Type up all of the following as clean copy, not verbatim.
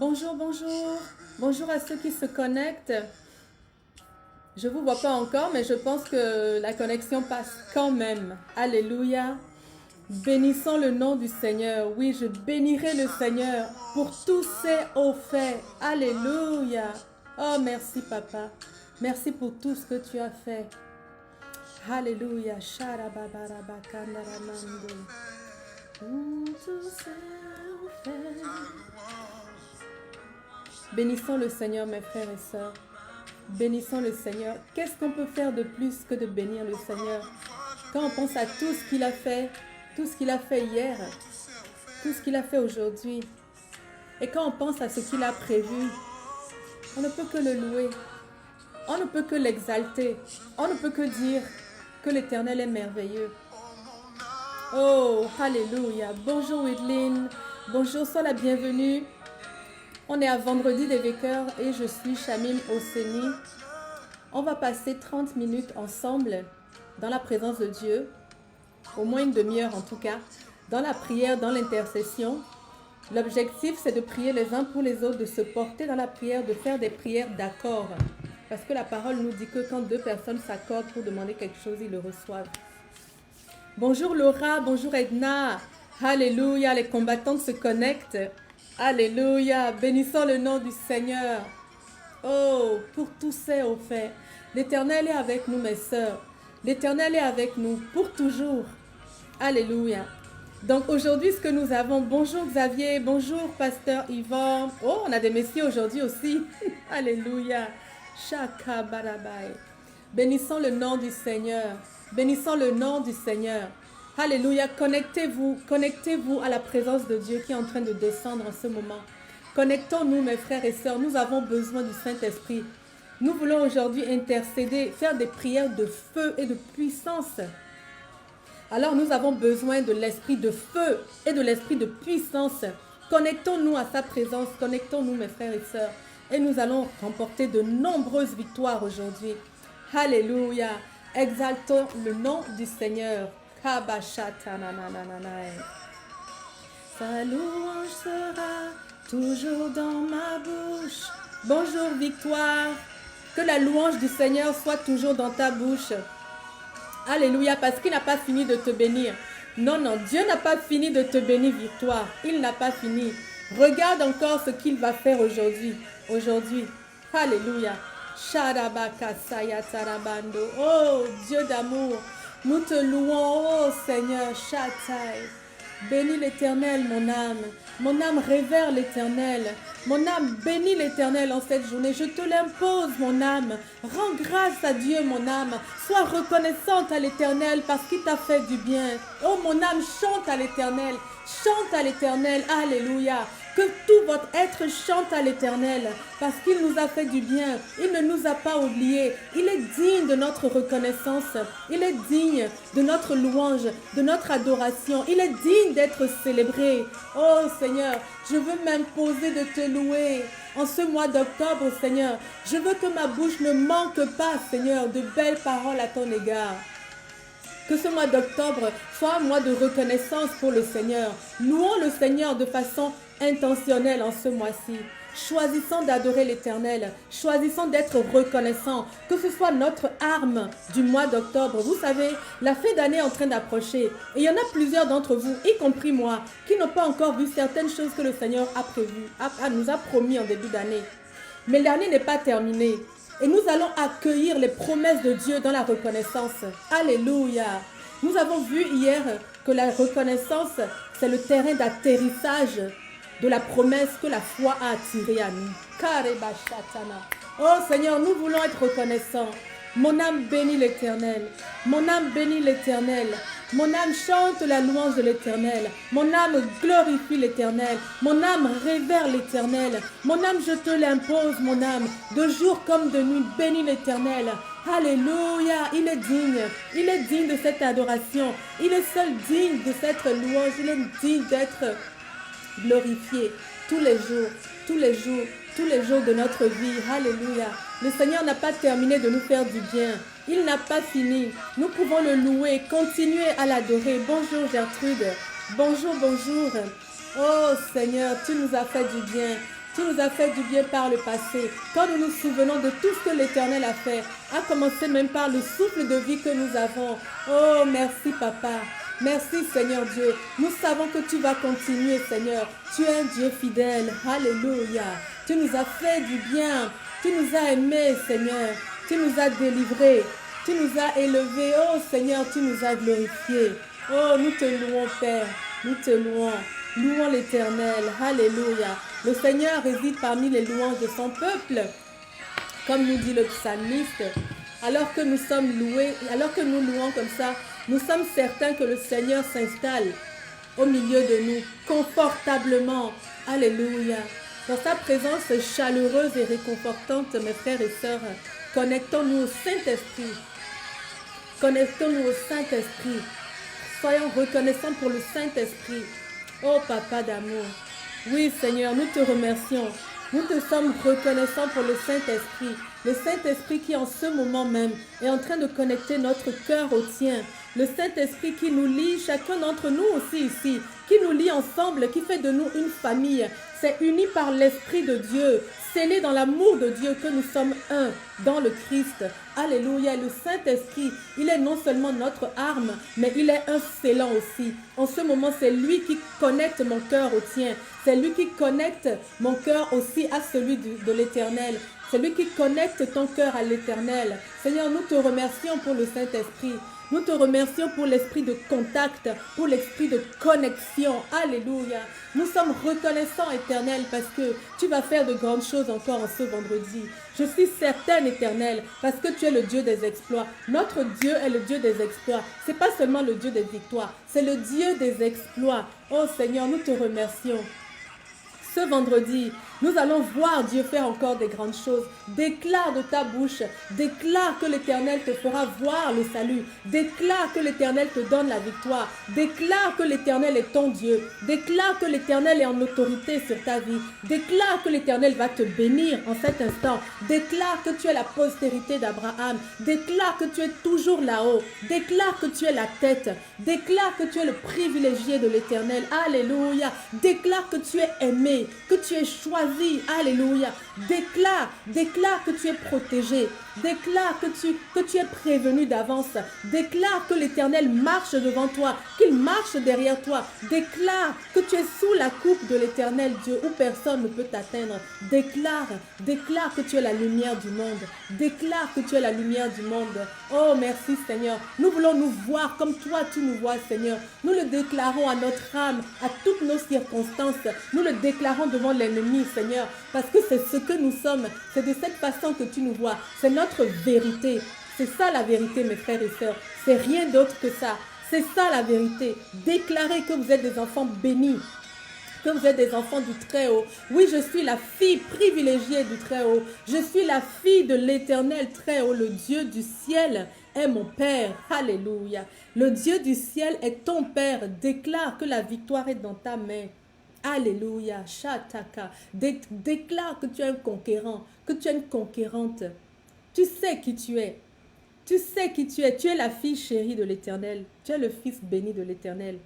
Bonjour, bonjour. Bonjour à ceux qui se connectent. Je ne vous vois pas encore, mais je pense que la connexion passe quand même. Alléluia. Bénissons le nom du Seigneur. Oui, je bénirai le Seigneur pour tous ses hauts faits. Alléluia. Oh, merci, Papa. Merci pour tout ce que tu as fait. Alléluia. Sharababarabakandaramandu. Pour tous ses hauts faits. Bénissons le Seigneur, mes frères et sœurs. Bénissons le Seigneur. Qu'est-ce qu'on peut faire de plus que de bénir le Seigneur? Quand on pense à tout ce qu'il a fait hier, tout ce qu'il a fait aujourd'hui, et quand on pense à ce qu'il a prévu, on ne peut que le louer. On ne peut que l'exalter. On ne peut que dire que l'Éternel est merveilleux. Oh, alléluia. Bonjour Widlin. Bonjour, sois la bienvenue. On est à vendredi des Vécœurs et je suis Shamim Oseni. On va passer 30 minutes ensemble dans la présence de Dieu, au moins une demi-heure en tout cas, dans la prière, dans l'intercession. L'objectif, c'est de prier les uns pour les autres, de se porter dans la prière, de faire des prières d'accord. Parce que la parole nous dit que quand deux personnes s'accordent pour demander quelque chose, ils le reçoivent. Bonjour Laura, bonjour Edna. Alléluia, les combattantes se connectent. Alléluia, bénissons le nom du Seigneur. Oh, pour tous ces hauts faits. L'Éternel est avec nous, mes sœurs. L'Éternel est avec nous pour toujours. Alléluia. Donc aujourd'hui, ce que nous avons, bonjour Xavier, bonjour Pasteur Yvan. Oh, on a des messieurs aujourd'hui aussi. Alléluia. Shaka barabai. Bénissons le nom du Seigneur. Bénissons le nom du Seigneur. Alléluia, connectez-vous à la présence de Dieu qui est en train de descendre en ce moment. Connectons-nous, mes frères et sœurs, nous avons besoin du Saint-Esprit. Nous voulons aujourd'hui intercéder, faire des prières de feu et de puissance. Alors nous avons besoin de l'esprit de feu et de l'esprit de puissance. Connectons-nous à sa présence, connectons-nous, mes frères et sœurs, et nous allons remporter de nombreuses victoires aujourd'hui. Alléluia, exaltons le nom du Seigneur. Sa louange sera toujours dans ma bouche. Bonjour Victoire. Que la louange du Seigneur soit toujours dans ta bouche. Alléluia, parce qu'il n'a pas fini de te bénir. Non, non, Dieu n'a pas fini de te bénir, Victoire. Il n'a pas fini. Regarde encore ce qu'il va faire aujourd'hui. Aujourd'hui. Alléluia. Oh, Dieu d'amour. Nous te louons, oh Seigneur, Shatai. Bénis l'Éternel, mon âme. Mon âme révère l'Éternel. Mon âme bénit l'Éternel en cette journée. Je te l'impose, mon âme. Rends grâce à Dieu, mon âme. Sois reconnaissante à l'Éternel parce qu'il t'a fait du bien. Oh, mon âme, chante à l'Éternel. Chante à l'Éternel. Alléluia. Que tout votre être chante à l'Éternel parce qu'il nous a fait du bien. Il ne nous a pas oubliés. Il est digne de notre reconnaissance. Il est digne de notre louange, de notre adoration. Il est digne d'être célébré. Oh Seigneur, je veux m'imposer de te louer. En ce mois d'octobre, Seigneur, je veux que ma bouche ne manque pas, Seigneur, de belles paroles à ton égard. Que ce mois d'octobre soit un mois de reconnaissance pour le Seigneur. Louons le Seigneur de façon intentionnelle en ce mois-ci. Choisissons d'adorer l'Éternel. Choisissons d'être reconnaissants. Que ce soit notre arme du mois d'octobre. Vous savez, la fin d'année est en train d'approcher. Et il y en a plusieurs d'entre vous, y compris moi, qui n'ont pas encore vu certaines choses que le Seigneur a prévues, nous a promis en début d'année. Mais l'année n'est pas terminée. Et nous allons accueillir les promesses de Dieu dans la reconnaissance. Alléluia. Nous avons vu hier que la reconnaissance, c'est le terrain d'atterrissage de la promesse que la foi a attirée à nous. Oh Seigneur, nous voulons être reconnaissants. Mon âme bénit l'Éternel. Mon âme bénit l'Éternel. Mon âme chante la louange de l'Éternel. Mon âme glorifie l'Éternel. Mon âme révère l'Éternel. Mon âme, je te l'impose, mon âme. De jour comme de nuit, bénis l'Éternel. Alléluia, il est digne. Il est digne de cette adoration. Il est seul digne de cette louange. Il est digne d'être glorifié tous les jours, tous les jours, tous les jours de notre vie. Alléluia. Le Seigneur n'a pas terminé de nous faire du bien. Il n'a pas fini. Nous pouvons le louer, continuer à l'adorer. Bonjour Gertrude. Bonjour, bonjour. Oh Seigneur, tu nous as fait du bien. Tu nous as fait du bien par le passé. Quand nous nous souvenons de tout ce que l'Éternel a fait, à commencer même par le souffle de vie que nous avons. Oh, merci Papa. Merci Seigneur Dieu. Nous savons que tu vas continuer Seigneur. Tu es un Dieu fidèle. Alléluia. Tu nous as fait du bien. Tu nous as aimés Seigneur. Tu nous as délivrés. Tu nous as élevés. Oh Seigneur, tu nous as glorifiés. Oh, nous te louons Père. Nous te louons. Louons l'Éternel. Alléluia. Le Seigneur réside parmi les louanges de son peuple. Comme nous dit le psalmiste, alors que nous sommes loués, alors que nous louons comme ça, nous sommes certains que le Seigneur s'installe au milieu de nous, confortablement. Alléluia. Dans sa présence chaleureuse et réconfortante, mes frères et sœurs, connectons-nous au Saint-Esprit. Connectons-nous au Saint-Esprit. Soyons reconnaissants pour le Saint-Esprit. Oh Papa d'amour. Oui Seigneur, nous te remercions. Nous te sommes reconnaissants pour le Saint-Esprit. Le Saint-Esprit qui en ce moment même est en train de connecter notre cœur au tien. Le Saint-Esprit qui nous lie, chacun d'entre nous aussi ici, qui nous lie ensemble, qui fait de nous une famille. C'est uni par l'Esprit de Dieu, scellé dans l'amour de Dieu que nous sommes un dans le Christ. Alléluia. Le Saint-Esprit, il est non seulement notre arme, mais il est un scellant aussi. En ce moment, c'est lui qui connecte mon cœur au tien. C'est lui qui connecte mon cœur aussi à celui de l'Éternel. C'est lui qui connecte ton cœur à l'Éternel. Seigneur, nous te remercions pour le Saint-Esprit. Nous te remercions pour l'esprit de contact, pour l'esprit de connexion. Alléluia. Nous sommes reconnaissants, Éternel, parce que tu vas faire de grandes choses encore en ce vendredi. Je suis certaine, Éternel, parce que tu es le Dieu des exploits. Notre Dieu est le Dieu des exploits. Ce n'est pas seulement le Dieu des victoires, c'est le Dieu des exploits. Oh Seigneur, nous te remercions. Ce vendredi, nous allons voir Dieu faire encore des grandes choses. Déclare de ta bouche, déclare que l'Éternel te fera voir le salut. Déclare que l'Éternel te donne la victoire. Déclare que l'Éternel est ton Dieu. Déclare que l'Éternel est en autorité sur ta vie. Déclare que l'Éternel va te bénir en cet instant. Déclare que tu es la postérité d'Abraham. Déclare que tu es toujours là-haut. Déclare que tu es la tête. Déclare que tu es le privilégié de l'Éternel. Alléluia. Déclare que tu es aimé, que tu es choisi. Alléluia. Déclare que tu es protégé. Déclare que tu es prévenu d'avance. Déclare que l'Éternel marche devant toi, qu'il marche derrière toi. Déclare que tu es sous la coupe de l'Éternel Dieu où personne ne peut t'atteindre. Déclare que tu es la lumière du monde. Déclare que tu es la lumière du monde. Oh, merci Seigneur. Nous voulons nous voir comme toi tu nous vois, Seigneur. Nous le déclarons à notre âme, à toutes nos circonstances. Nous le déclarons devant l'ennemi, Seigneur, parce que c'est ce que nous sommes. C'est de cette façon que tu nous vois. C'est notre vérité. C'est ça la vérité, mes frères et sœurs. C'est rien d'autre que ça. C'est ça la vérité. Déclarez que vous êtes des enfants bénis, que vous êtes des enfants du Très-Haut. Oui, je suis la fille privilégiée du Très-Haut. Je suis la fille de l'Éternel Très-Haut. Le Dieu du ciel est mon Père. Alléluia. Le Dieu du ciel est ton Père. Déclare que la victoire est dans ta main. Alléluia. Shataka. Déclare que tu es un conquérant, que tu es une conquérante. Tu sais qui tu es. Tu sais qui tu es. Tu es la fille chérie de l'Éternel. Tu es le fils béni de l'Éternel.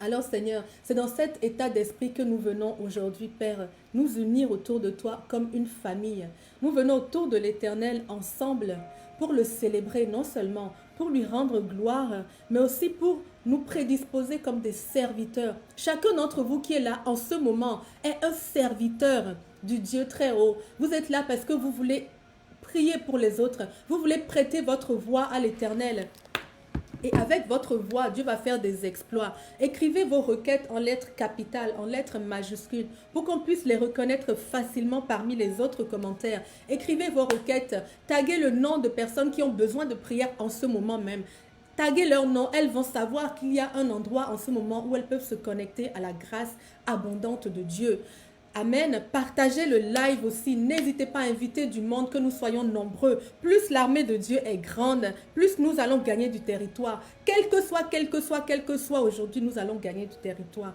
Alors Seigneur, c'est dans cet état d'esprit que nous venons aujourd'hui, Père, nous unir autour de toi comme une famille. Nous venons autour de l'Éternel ensemble pour le célébrer, non seulement pour lui rendre gloire, mais aussi pour nous prédisposer comme des serviteurs. Chacun d'entre vous qui est là en ce moment est un serviteur du Dieu très haut. Vous êtes là parce que vous voulez prier pour les autres. Vous voulez prêter votre voix à l'Éternel. Et avec votre voix, Dieu va faire des exploits. Écrivez vos requêtes en lettres capitales, en lettres majuscules, pour qu'on puisse les reconnaître facilement parmi les autres commentaires. Écrivez vos requêtes, taguez le nom de personnes qui ont besoin de prière en ce moment même. Taguez leur nom, elles vont savoir qu'il y a un endroit en ce moment où elles peuvent se connecter à la grâce abondante de Dieu. Amen. Partagez le live aussi. N'hésitez pas à inviter du monde, que nous soyons nombreux. Plus l'armée de Dieu est grande, plus nous allons gagner du territoire. Quel que soit aujourd'hui, nous allons gagner du territoire.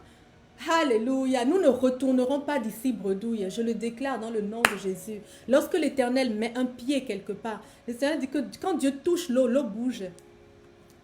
Alléluia. Nous ne retournerons pas d'ici bredouille. Je le déclare dans le nom de Jésus. Lorsque l'Éternel met un pied quelque part, l'Éternel dit que quand Dieu touche l'eau, l'eau bouge.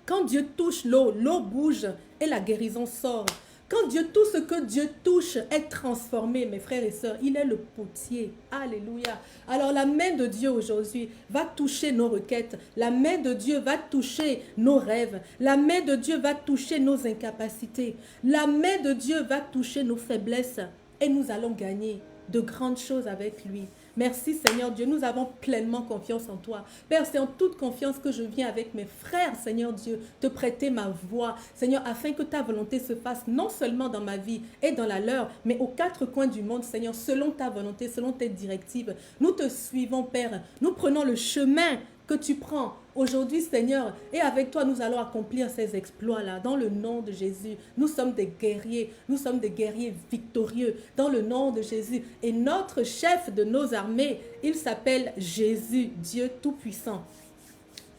Quand Dieu touche l'eau, l'eau bouge et la guérison sort. Quand Dieu, tout ce que Dieu touche est transformé, mes frères et sœurs. Il est le potier. Alléluia. Alors la main de Dieu aujourd'hui va toucher nos requêtes. La main de Dieu va toucher nos rêves. La main de Dieu va toucher nos incapacités. La main de Dieu va toucher nos faiblesses. Et nous allons gagner de grandes choses avec lui. Merci Seigneur Dieu, nous avons pleinement confiance en toi. Père, c'est en toute confiance que je viens avec mes frères, Seigneur Dieu, te prêter ma voix, Seigneur, afin que ta volonté se fasse non seulement dans ma vie et dans la leur, mais aux quatre coins du monde, Seigneur, selon ta volonté, selon tes directives. Nous te suivons, Père. Nous prenons le chemin que tu prends aujourd'hui, Seigneur, et avec toi, nous allons accomplir ces exploits-là, dans le nom de Jésus. Nous sommes des guerriers victorieux, dans le nom de Jésus. Et notre chef de nos armées, il s'appelle Jésus, Dieu Tout-Puissant.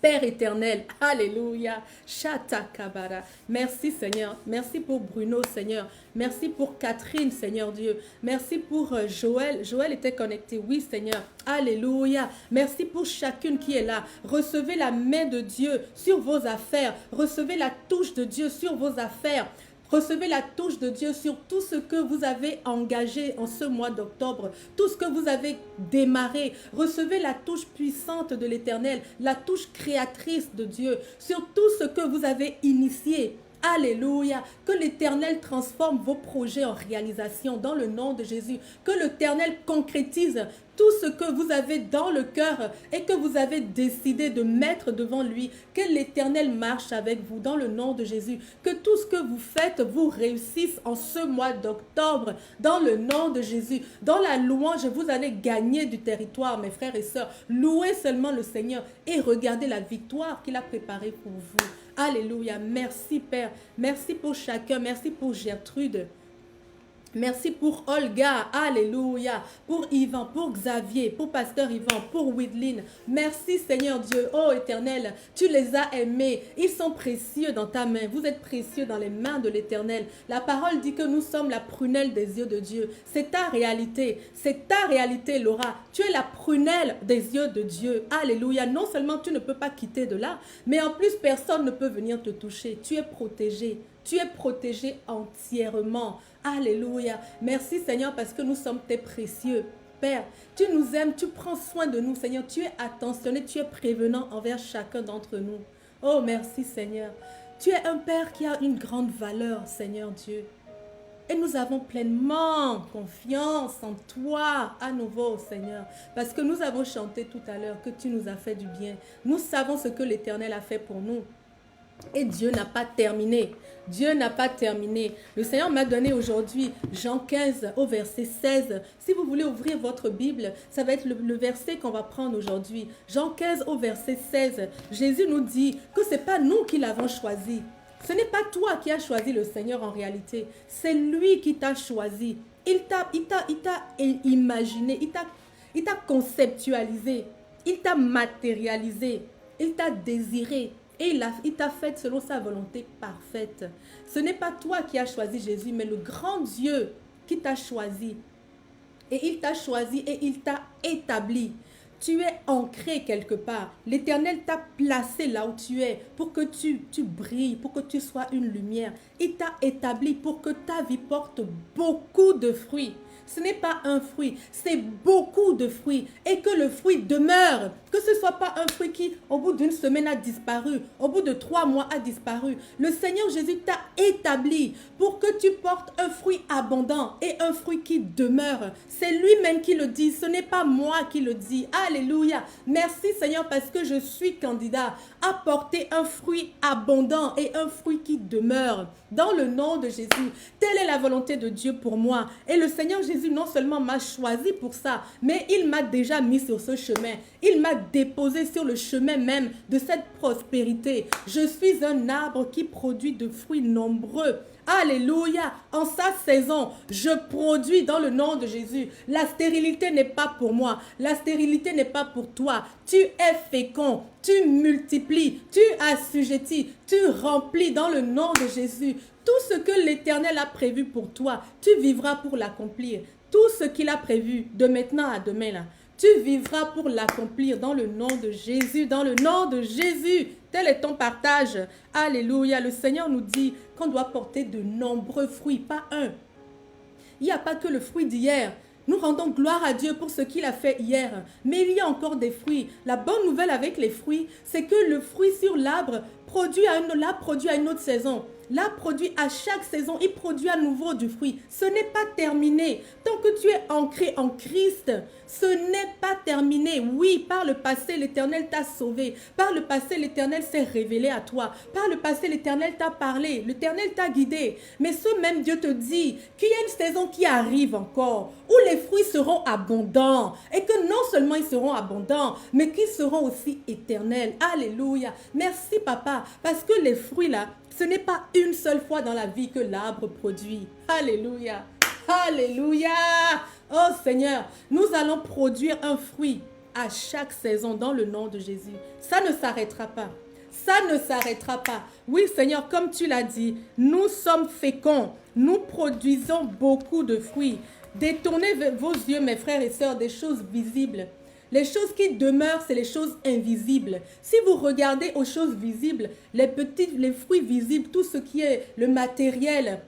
Père éternel, alléluia, Shata Kabara. Merci Seigneur, merci pour Bruno Seigneur, merci pour Catherine Seigneur Dieu, merci pour Joël, Joël était connecté, oui Seigneur, alléluia, merci pour chacune qui est là, recevez la main de Dieu sur vos affaires, recevez la touche de Dieu sur vos affaires. Recevez la touche de Dieu sur tout ce que vous avez engagé en ce mois d'octobre, tout ce que vous avez démarré. Recevez la touche puissante de l'Éternel, la touche créatrice de Dieu sur tout ce que vous avez initié. Alléluia, que l'Éternel transforme vos projets en réalisation dans le nom de Jésus, que l'Éternel concrétise tout ce que vous avez dans le cœur et que vous avez décidé de mettre devant lui, que l'Éternel marche avec vous dans le nom de Jésus, que tout ce que vous faites vous réussisse en ce mois d'octobre dans le nom de Jésus. Dans la louange, vous allez gagner du territoire, mes frères et sœurs. Louez seulement le Seigneur et regardez la victoire qu'il a préparée pour vous. Alléluia, merci Père, merci pour chacun, merci pour Gertrude. Merci pour Olga, alléluia, pour Yvan, pour Xavier, pour Pasteur Yvan, pour Widlin. Merci Seigneur Dieu, ô Éternel, tu les as aimés, ils sont précieux dans ta main, vous êtes précieux dans les mains de l'Éternel. La parole dit que nous sommes la prunelle des yeux de Dieu, c'est ta réalité Laura, tu es la prunelle des yeux de Dieu, alléluia. Non seulement tu ne peux pas quitter de là, mais en plus personne ne peut venir te toucher, tu es protégé entièrement. Alléluia. Merci Seigneur parce que nous sommes tes précieux. Père, tu nous aimes, tu prends soin de nous Seigneur. Tu es attentionné, tu es prévenant envers chacun d'entre nous. Oh merci Seigneur. Tu es un Père qui a une grande valeur Seigneur Dieu. Et nous avons pleinement confiance en toi à nouveau Seigneur. Parce que nous avons chanté tout à l'heure que tu nous as fait du bien. Nous savons ce que l'Éternel a fait pour nous. Et Dieu n'a pas terminé. Dieu n'a pas terminé. Le Seigneur m'a donné aujourd'hui Jean 15 au verset 16. Si vous voulez ouvrir votre Bible, ça va être le verset qu'on va prendre aujourd'hui. Jean 15 au verset 16. Jésus nous dit que ce n'est pas nous qui l'avons choisi. Ce n'est pas toi qui as choisi le Seigneur en réalité. C'est lui qui t'a choisi. Il t'a imaginé, il t'a conceptualisé, il t'a matérialisé, il t'a désiré. Et il t'a fait selon sa volonté parfaite. Ce n'est pas toi qui as choisi Jésus, mais le grand Dieu qui t'a choisi. Et il t'a choisi et il t'a établi. Tu es ancré quelque part. L'Éternel t'a placé là où tu es pour que tu brilles, pour que tu sois une lumière. Il t'a établi pour que ta vie porte beaucoup de fruits. Ce n'est pas un fruit, c'est beaucoup de fruits. Et que le fruit demeure. Que ce ne soit pas un fruit qui, au bout d'une semaine, a disparu. Au bout de 3 mois, a disparu. Le Seigneur Jésus t'a établi pour que tu portes un fruit abondant et un fruit qui demeure. C'est lui-même qui le dit. Ce n'est pas moi qui le dis. Alléluia. Merci Seigneur parce que je suis candidat à porter un fruit abondant et un fruit qui demeure. Dans le nom de Jésus. Telle est la volonté de Dieu pour moi. Et le Seigneur Jésus non seulement m'a choisi pour ça, mais il m'a déjà mis sur ce chemin. Il m'a déposé sur le chemin même de cette prospérité. Je suis un arbre qui produit de fruits nombreux. Alléluia. En sa saison, je produis dans le nom de Jésus. La stérilité n'est pas pour moi. La stérilité n'est pas pour toi. Tu es fécond. Tu multiplies. Tu assujettis. Tu remplis dans le nom de Jésus. Tout ce que l'Éternel a prévu pour toi, tu vivras pour l'accomplir. Tout ce qu'il a prévu de maintenant à demain là. Tu vivras pour l'accomplir dans le nom de Jésus, dans le nom de Jésus. Tel est ton partage. Alléluia. Le Seigneur nous dit qu'on doit porter de nombreux fruits, pas un. Il n'y a pas que le fruit d'hier. Nous rendons gloire à Dieu pour ce qu'il a fait hier. Mais il y a encore des fruits. La bonne nouvelle avec les fruits, c'est que le fruit sur l'arbre produit à une autre saison. L'arbre produit à chaque saison, il produit à nouveau du fruit. Ce n'est pas terminé. Tant que tu es ancré en Christ, ce n'est pas terminé. Oui, par le passé, l'Éternel t'a sauvé. Par le passé, l'Éternel s'est révélé à toi. Par le passé, l'Éternel t'a parlé. L'Éternel t'a guidé. Mais ce même Dieu te dit qu'il y a une saison qui arrive encore, où les fruits seront abondants. Et que non seulement ils seront abondants, mais qu'ils seront aussi éternels. Alléluia. Merci, Papa. Parce que les fruits là, ce n'est pas une seule fois dans la vie que l'arbre produit. Alléluia. Alléluia. Oh Seigneur, nous allons produire un fruit à chaque saison dans le nom de Jésus. Ça ne s'arrêtera pas. Ça ne s'arrêtera pas. Oui Seigneur, comme tu l'as dit, nous sommes féconds. Nous produisons beaucoup de fruits. Détournez vos yeux, mes frères et sœurs, des choses visibles. Les choses qui demeurent, c'est les choses invisibles. Si vous regardez aux choses visibles, les fruits visibles, tout ce qui est le matériel,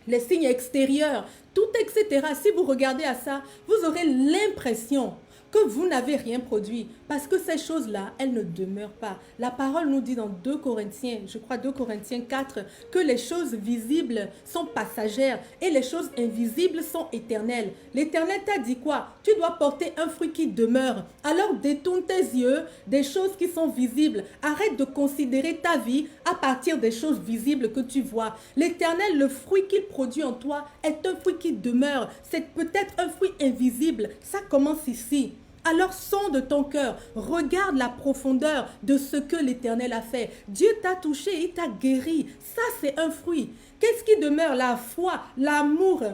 les signes extérieurs, tout, etc. Si vous regardez à ça, vous aurez l'impression que vous n'avez rien produit. Parce que ces choses-là, elles ne demeurent pas. La parole nous dit dans 2 Corinthiens, je crois 2 Corinthiens 4, que les choses visibles sont passagères et les choses invisibles sont éternelles. L'Éternel t'a dit quoi? Tu dois porter un fruit qui demeure. Alors détourne tes yeux des choses qui sont visibles. Arrête de considérer ta vie à partir des choses visibles que tu vois. L'Éternel, le fruit qu'il produit en toi est un fruit qui demeure. C'est peut-être un fruit invisible. Ça commence ici. Alors sonde ton cœur, regarde la profondeur de ce que l'Éternel a fait. Dieu t'a touché, il t'a guéri. Ça, c'est un fruit. Qu'est-ce qui demeure? La foi, l'amour,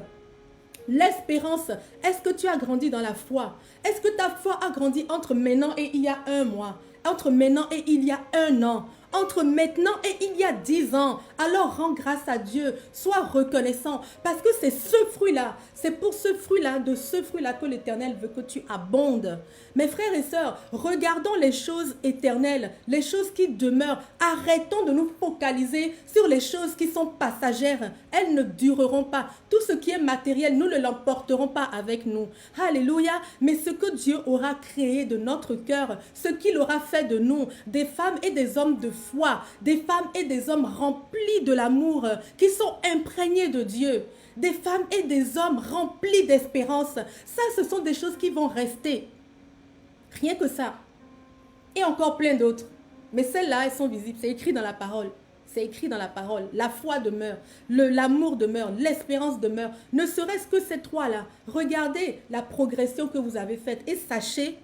l'espérance. Est-ce que tu as grandi dans la foi? Est-ce que ta foi a grandi entre maintenant et il y a un mois? Entre maintenant et il y a un an? Entre maintenant et il y a 10 ans, alors rends grâce à Dieu, sois reconnaissant, parce que c'est ce fruit-là, c'est pour ce fruit-là, de ce fruit-là que l'Éternel veut que tu abondes. Mes frères et sœurs, regardons les choses éternelles, les choses qui demeurent, arrêtons de nous focaliser sur les choses qui sont passagères, elles ne dureront pas. Tout ce qui est matériel, nous ne l'emporterons pas avec nous. Alléluia, mais ce que Dieu aura créé de notre cœur, ce qu'il aura fait de nous, des femmes et des hommes de foi, des femmes et des hommes remplis de l'amour, qui sont imprégnés de Dieu, des femmes et des hommes remplis d'espérance. Ça, ce sont des choses qui vont rester. Rien que ça. Et encore plein d'autres. Mais celles-là, elles sont visibles. C'est écrit dans la parole. C'est écrit dans la parole. La foi demeure, l'amour demeure, l'espérance demeure. Ne serait-ce que ces trois-là. Regardez la progression que vous avez faite et sachez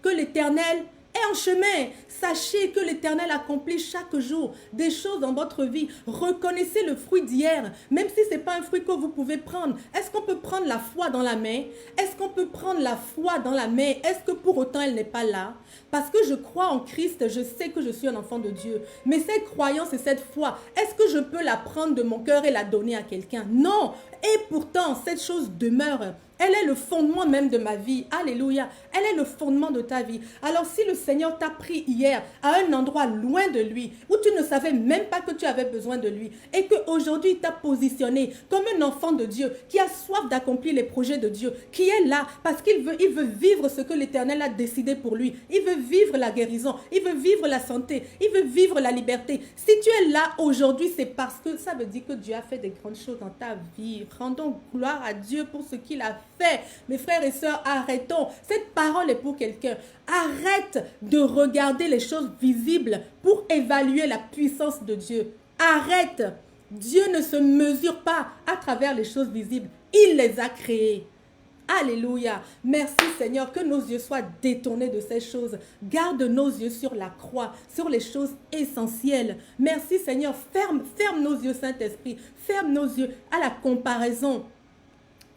que l'Éternel est en chemin. Sachez que l'Éternel accomplit chaque jour des choses dans votre vie. Reconnaissez le fruit d'hier, même si ce n'est pas un fruit que vous pouvez prendre. Est-ce qu'on peut prendre la foi dans la main? Est-ce qu'on peut prendre la foi dans la main? Est-ce que pour autant elle n'est pas là? Parce que je crois en Christ, je sais que je suis un enfant de Dieu. Mais cette croyance et cette foi, est-ce que je peux la prendre de mon cœur et la donner à quelqu'un? Non. Et pourtant, cette chose demeure. Elle est le fondement même de ma vie. Alléluia. Elle est le fondement de ta vie. Alors si le Seigneur t'a pris hier à un endroit loin de lui, où tu ne savais même pas que tu avais besoin de lui, et qu'aujourd'hui il t'a positionné comme un enfant de Dieu, qui a soif d'accomplir les projets de Dieu, qui est là parce qu'il veut vivre ce que l'Éternel a décidé pour lui. Il veut vivre la guérison. Il veut vivre la santé. Il veut vivre la liberté. Si tu es là aujourd'hui, c'est parce que ça veut dire que Dieu a fait des grandes choses dans ta vie. Rendons gloire à Dieu pour ce qu'il a fait. Mes frères et sœurs, arrêtons. Cette parole est pour quelqu'un. Arrête de regarder les choses visibles pour évaluer la puissance de Dieu. Arrête. Dieu ne se mesure pas à travers les choses visibles. Il les a créées. Alléluia. Merci Seigneur, que nos yeux soient détournés de ces choses. Garde nos yeux sur la croix, sur les choses essentielles. Merci Seigneur, ferme nos yeux Saint-Esprit, ferme nos yeux à la comparaison,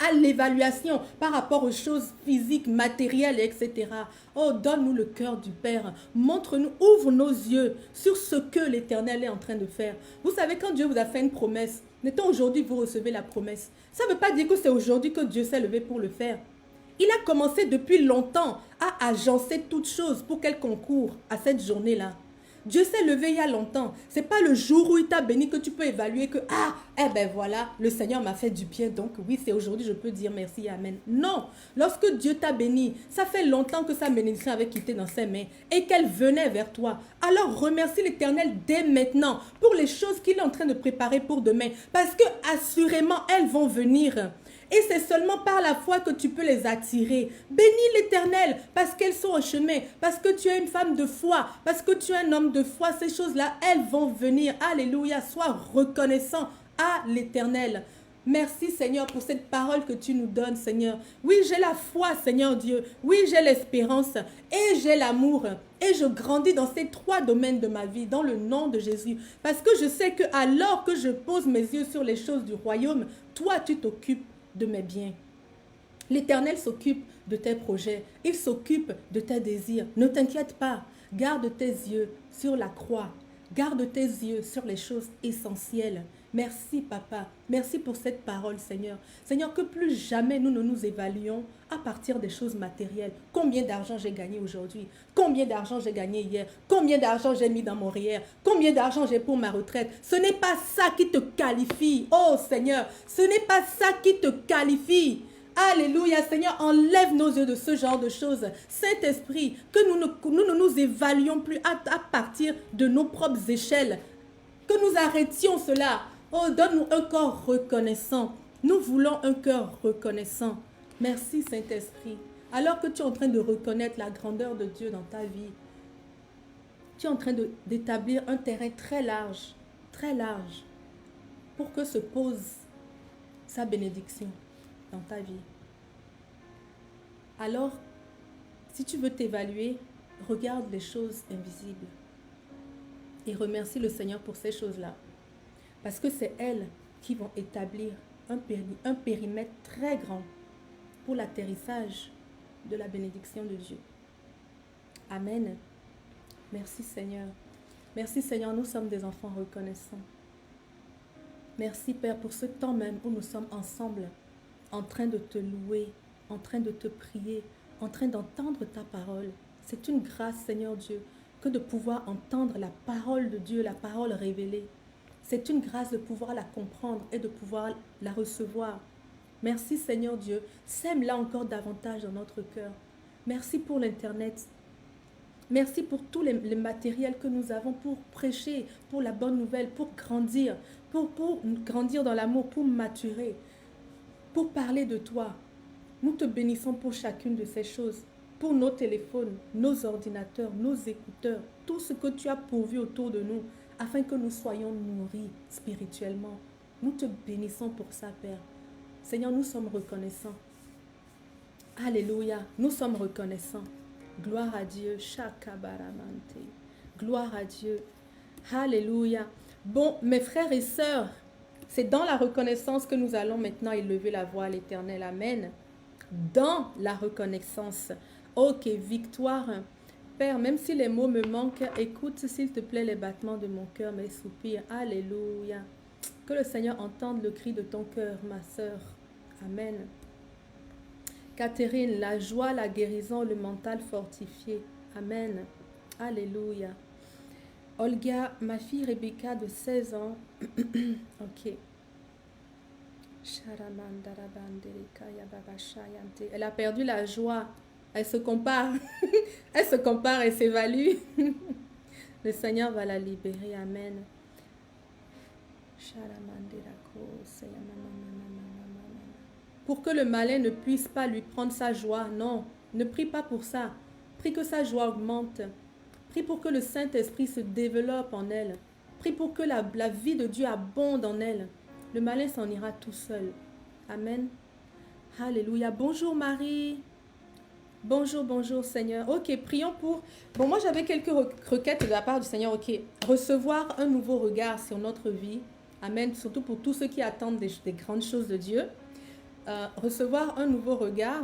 à l'évaluation par rapport aux choses physiques, matérielles, etc. Oh, donne-nous le cœur du Père. Montre-nous, ouvre nos yeux sur ce que l'Éternel est en train de faire. Vous savez, quand Dieu vous a fait une promesse, mettons aujourd'hui vous recevez la promesse. Ça ne veut pas dire que c'est aujourd'hui que Dieu s'est levé pour le faire. Il a commencé depuis longtemps à agencer toutes choses pour qu'elle concourt à cette journée-là. Dieu s'est levé il y a longtemps. Ce n'est pas le jour où il t'a béni que tu peux évaluer que, eh ben voilà, le Seigneur m'a fait du bien, donc oui, c'est aujourd'hui, je peux dire merci et amen. Non, lorsque Dieu t'a béni, ça fait longtemps que sa bénédiction avait quitté dans ses mains et qu'elle venait vers toi. Alors remercie l'Éternel dès maintenant pour les choses qu'il est en train de préparer pour demain. Parce que assurément, elles vont venir. Et c'est seulement par la foi que tu peux les attirer. Bénis l'Éternel parce qu'elles sont au chemin, parce que tu es une femme de foi, parce que tu es un homme de foi. Ces choses-là, elles vont venir. Alléluia, sois reconnaissant à l'Éternel. Merci Seigneur pour cette parole que tu nous donnes, Seigneur. Oui, j'ai la foi, Seigneur Dieu. Oui, j'ai l'espérance et j'ai l'amour. Et je grandis dans ces 3 domaines de ma vie, dans le nom de Jésus. Parce que je sais que alors que je pose mes yeux sur les choses du royaume, toi, tu t'occupes de mes biens. L'Éternel s'occupe de tes projets. Il s'occupe de tes désirs. Ne t'inquiète pas. Garde tes yeux sur la croix. Garde tes yeux sur les choses essentielles. Merci, Papa. Merci pour cette parole, Seigneur. Seigneur, que plus jamais nous ne nous évaluons à partir des choses matérielles. Combien d'argent j'ai gagné aujourd'hui? Combien d'argent j'ai gagné hier? Combien d'argent j'ai mis dans mon REER? Combien d'argent j'ai pour ma retraite? Ce n'est pas ça qui te qualifie. Oh Seigneur, ce n'est pas ça qui te qualifie. Alléluia, Seigneur, enlève nos yeux de ce genre de choses. Saint-Esprit, que nous ne nous évaluons plus à partir de nos propres échelles. Que nous arrêtions cela. Oh, donne-nous un cœur reconnaissant. Nous voulons un cœur reconnaissant. Merci, Saint-Esprit. Alors que tu es en train de reconnaître la grandeur de Dieu dans ta vie, tu es en train d'établir un terrain très large, pour que se pose sa bénédiction dans ta vie. Alors, si tu veux t'évaluer, regarde les choses invisibles et remercie le Seigneur pour ces choses-là. Parce que c'est elles qui vont établir un périmètre très grand pour l'atterrissage de la bénédiction de Dieu. Amen. Merci Seigneur. Merci Seigneur, nous sommes des enfants reconnaissants. Merci Père pour ce temps même où nous sommes ensemble, en train de te louer, en train de te prier, en train d'entendre ta parole. C'est une grâce Seigneur Dieu que de pouvoir entendre la parole de Dieu, la parole révélée. C'est une grâce de pouvoir la comprendre et de pouvoir la recevoir. Merci Seigneur Dieu, sème-la encore davantage dans notre cœur. Merci pour l'Internet. Merci pour tous les matériels que nous avons pour prêcher, pour la bonne nouvelle, pour grandir dans l'amour, pour maturer, pour parler de toi. Nous te bénissons pour chacune de ces choses, pour nos téléphones, nos ordinateurs, nos écouteurs, tout ce que tu as pourvu autour de nous, afin que nous soyons nourris spirituellement. Nous te bénissons pour ça, Père. Seigneur, nous sommes reconnaissants. Alléluia, nous sommes reconnaissants. Gloire à Dieu. Shakabaramante. Gloire à Dieu. Alléluia. Bon, mes frères et sœurs, c'est dans la reconnaissance que nous allons maintenant élever la voix à l'Éternel. Amen. Dans la reconnaissance. Ok, victoire. Père, même si les mots me manquent, écoute s'il te plaît les battements de mon cœur, mes soupirs. Alléluia. Que le Seigneur entende le cri de ton cœur, ma sœur. Amen. Catherine, la joie, la guérison, le mental fortifié. Amen. Alléluia. Olga, ma fille Rebecca de 16 ans. Ok. Elle a perdu la joie. Elle se compare. Elle se compare et s'évalue. Le Seigneur va la libérer. Amen. Pour que le malin ne puisse pas lui prendre sa joie. Non, ne prie pas pour ça. Prie que sa joie augmente. Prie pour que le Saint-Esprit se développe en elle. Prie pour que la vie de Dieu abonde en elle. Le malin s'en ira tout seul. Amen. Alléluia. Bonjour Marie. Bonjour, bonjour Seigneur. Ok, prions pour... Bon, moi j'avais quelques requêtes de la part du Seigneur. Ok, recevoir un nouveau regard sur notre vie. Amen. Surtout pour tous ceux qui attendent des grandes choses de Dieu. Recevoir un nouveau regard.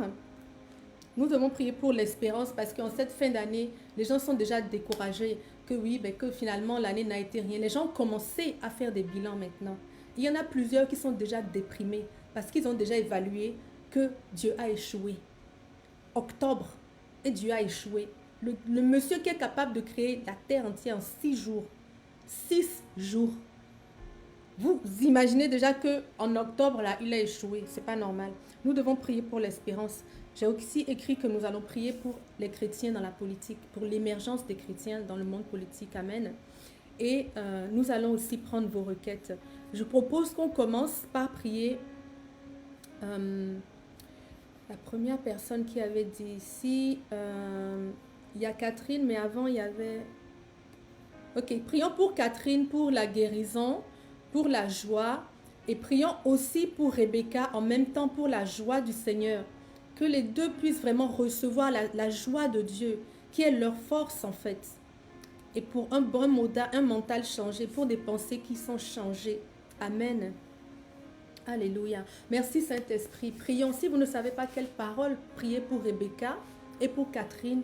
Nous devons prier pour l'espérance parce qu'en cette fin d'année, les gens sont déjà découragés. Que oui, que finalement l'année n'a été rien. Les gens ont commencé à faire des bilans maintenant. Il y en a plusieurs qui sont déjà déprimés parce qu'ils ont déjà évalué que Dieu a échoué. octobre et Dieu a échoué. Le monsieur qui est capable de créer la terre entière en 6 jours. 6 jours. Vous imaginez déjà qu'en octobre, là, il a échoué. C'est pas normal. Nous devons prier pour l'espérance. J'ai aussi écrit que nous allons prier pour les chrétiens dans la politique, pour l'émergence des chrétiens dans le monde politique. Amen. Et nous allons aussi prendre vos requêtes. Je propose qu'on commence par prier. La première personne qui avait dit ici, il y a Catherine, mais avant il y avait... Ok, prions pour Catherine, pour la guérison, pour la joie. Et prions aussi pour Rebecca, en même temps pour la joie du Seigneur. Que les deux puissent vraiment recevoir la joie de Dieu, qui est leur force en fait. Et pour un bon mental changé, pour des pensées qui sont changées. Amen. Alléluia. Merci Saint-Esprit. Prions. Si vous ne savez pas quelle parole, priez pour Rebecca et pour Catherine.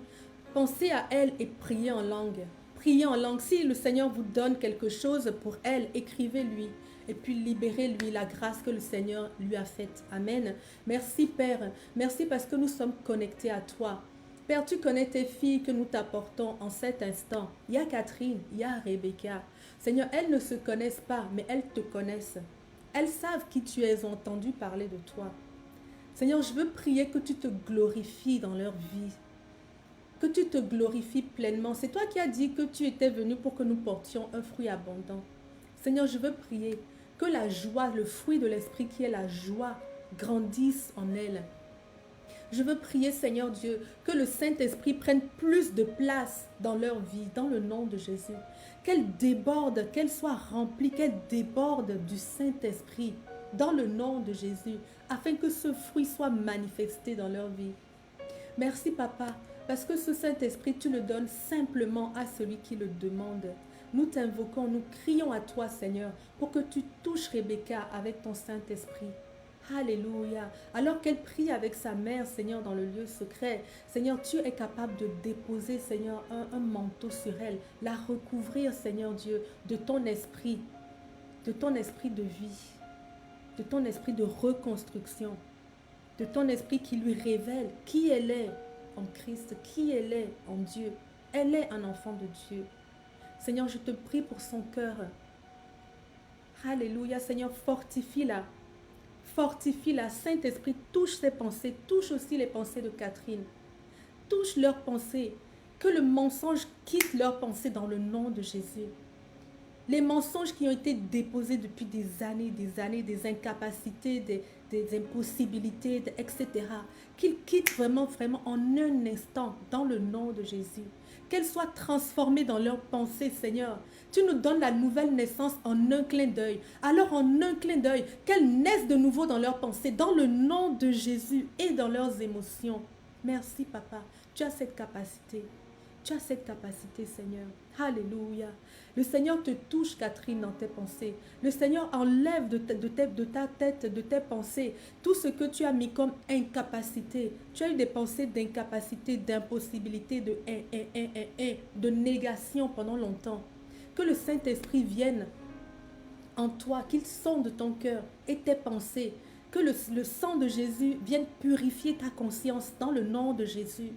Pensez à elle et priez en langue. Priez en langue. Si le Seigneur vous donne quelque chose pour elle, écrivez-lui. Et puis libérez-lui la grâce que le Seigneur lui a faite. Amen. Merci Père. Merci parce que nous sommes connectés à toi. Père, tu connais tes filles que nous t'apportons en cet instant. Il y a Catherine, il y a Rebecca. Seigneur, elles ne se connaissent pas, mais elles te connaissent. Elles savent qui tu es, ont entendu parler de toi. Seigneur, je veux prier que tu te glorifies dans leur vie. Que tu te glorifies pleinement. C'est toi qui as dit que tu étais venu pour que nous portions un fruit abondant. Seigneur, je veux prier que la joie, le fruit de l'esprit qui est la joie, grandisse en elles. Je veux prier, Seigneur Dieu, que le Saint-Esprit prenne plus de place dans leur vie, dans le nom de Jésus. Qu'elle déborde, qu'elle soit remplie, qu'elle déborde du Saint-Esprit dans le nom de Jésus, afin que ce fruit soit manifesté dans leur vie. Merci, Papa, parce que ce Saint-Esprit, tu le donnes simplement à celui qui le demande. Nous t'invoquons, nous crions à toi, Seigneur, pour que tu touches Rebecca avec ton Saint-Esprit. Alléluia. Alors qu'elle prie avec sa mère, Seigneur, dans le lieu secret, Seigneur, tu es capable de déposer, Seigneur, un manteau sur elle, la recouvrir, Seigneur Dieu, de ton esprit de vie, de ton esprit de reconstruction, de ton esprit qui lui révèle qui elle est en Christ, qui elle est en Dieu. Elle est un enfant de Dieu. Seigneur, je te prie pour son cœur. Alléluia, Seigneur, fortifie-la. Fortifie-la, Saint-Esprit, touche ses pensées, touche aussi les pensées de Catherine. Touche leurs pensées, que le mensonge quitte leurs pensées dans le nom de Jésus. Les mensonges qui ont été déposés depuis des années, des incapacités, des impossibilités, etc. Qu'ils quittent vraiment en un instant dans le nom de Jésus. Qu'elles soient transformées dans leurs pensées, Seigneur. Tu nous donnes la nouvelle naissance en un clin d'œil. Alors en un clin d'œil, qu'elles naissent de nouveau dans leurs pensées, dans le nom de Jésus et dans leurs émotions. Merci, Papa. Tu as cette capacité. Tu as cette capacité, Seigneur. Alléluia. Le Seigneur te touche, Catherine, dans tes pensées. Le Seigneur enlève de ta tête, de tes pensées, tout ce que tu as mis comme incapacité. Tu as eu des pensées d'incapacité, d'impossibilité, de négation pendant longtemps. Que le Saint-Esprit vienne en toi, qu'il sonde ton cœur et tes pensées. Que le sang de Jésus vienne purifier ta conscience dans le nom de Jésus.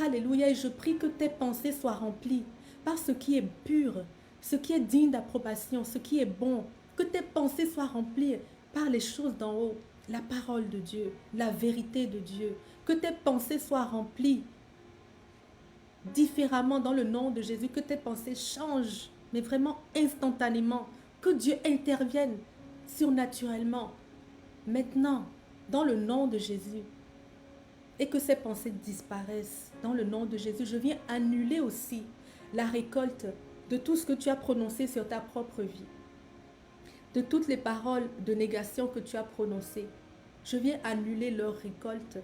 Alléluia, et je prie que tes pensées soient remplies par ce qui est pur, ce qui est digne d'approbation, ce qui est bon. Que tes pensées soient remplies par les choses d'en haut, la parole de Dieu, la vérité de Dieu. Que tes pensées soient remplies différemment dans le nom de Jésus. Que tes pensées changent, mais vraiment instantanément. Que Dieu intervienne surnaturellement, maintenant, dans le nom de Jésus. Et que ces pensées disparaissent dans le nom de Jésus. Je viens annuler aussi la récolte de tout ce que tu as prononcé sur ta propre vie, de toutes les paroles de négation que tu as prononcées. Je viens annuler leur récolte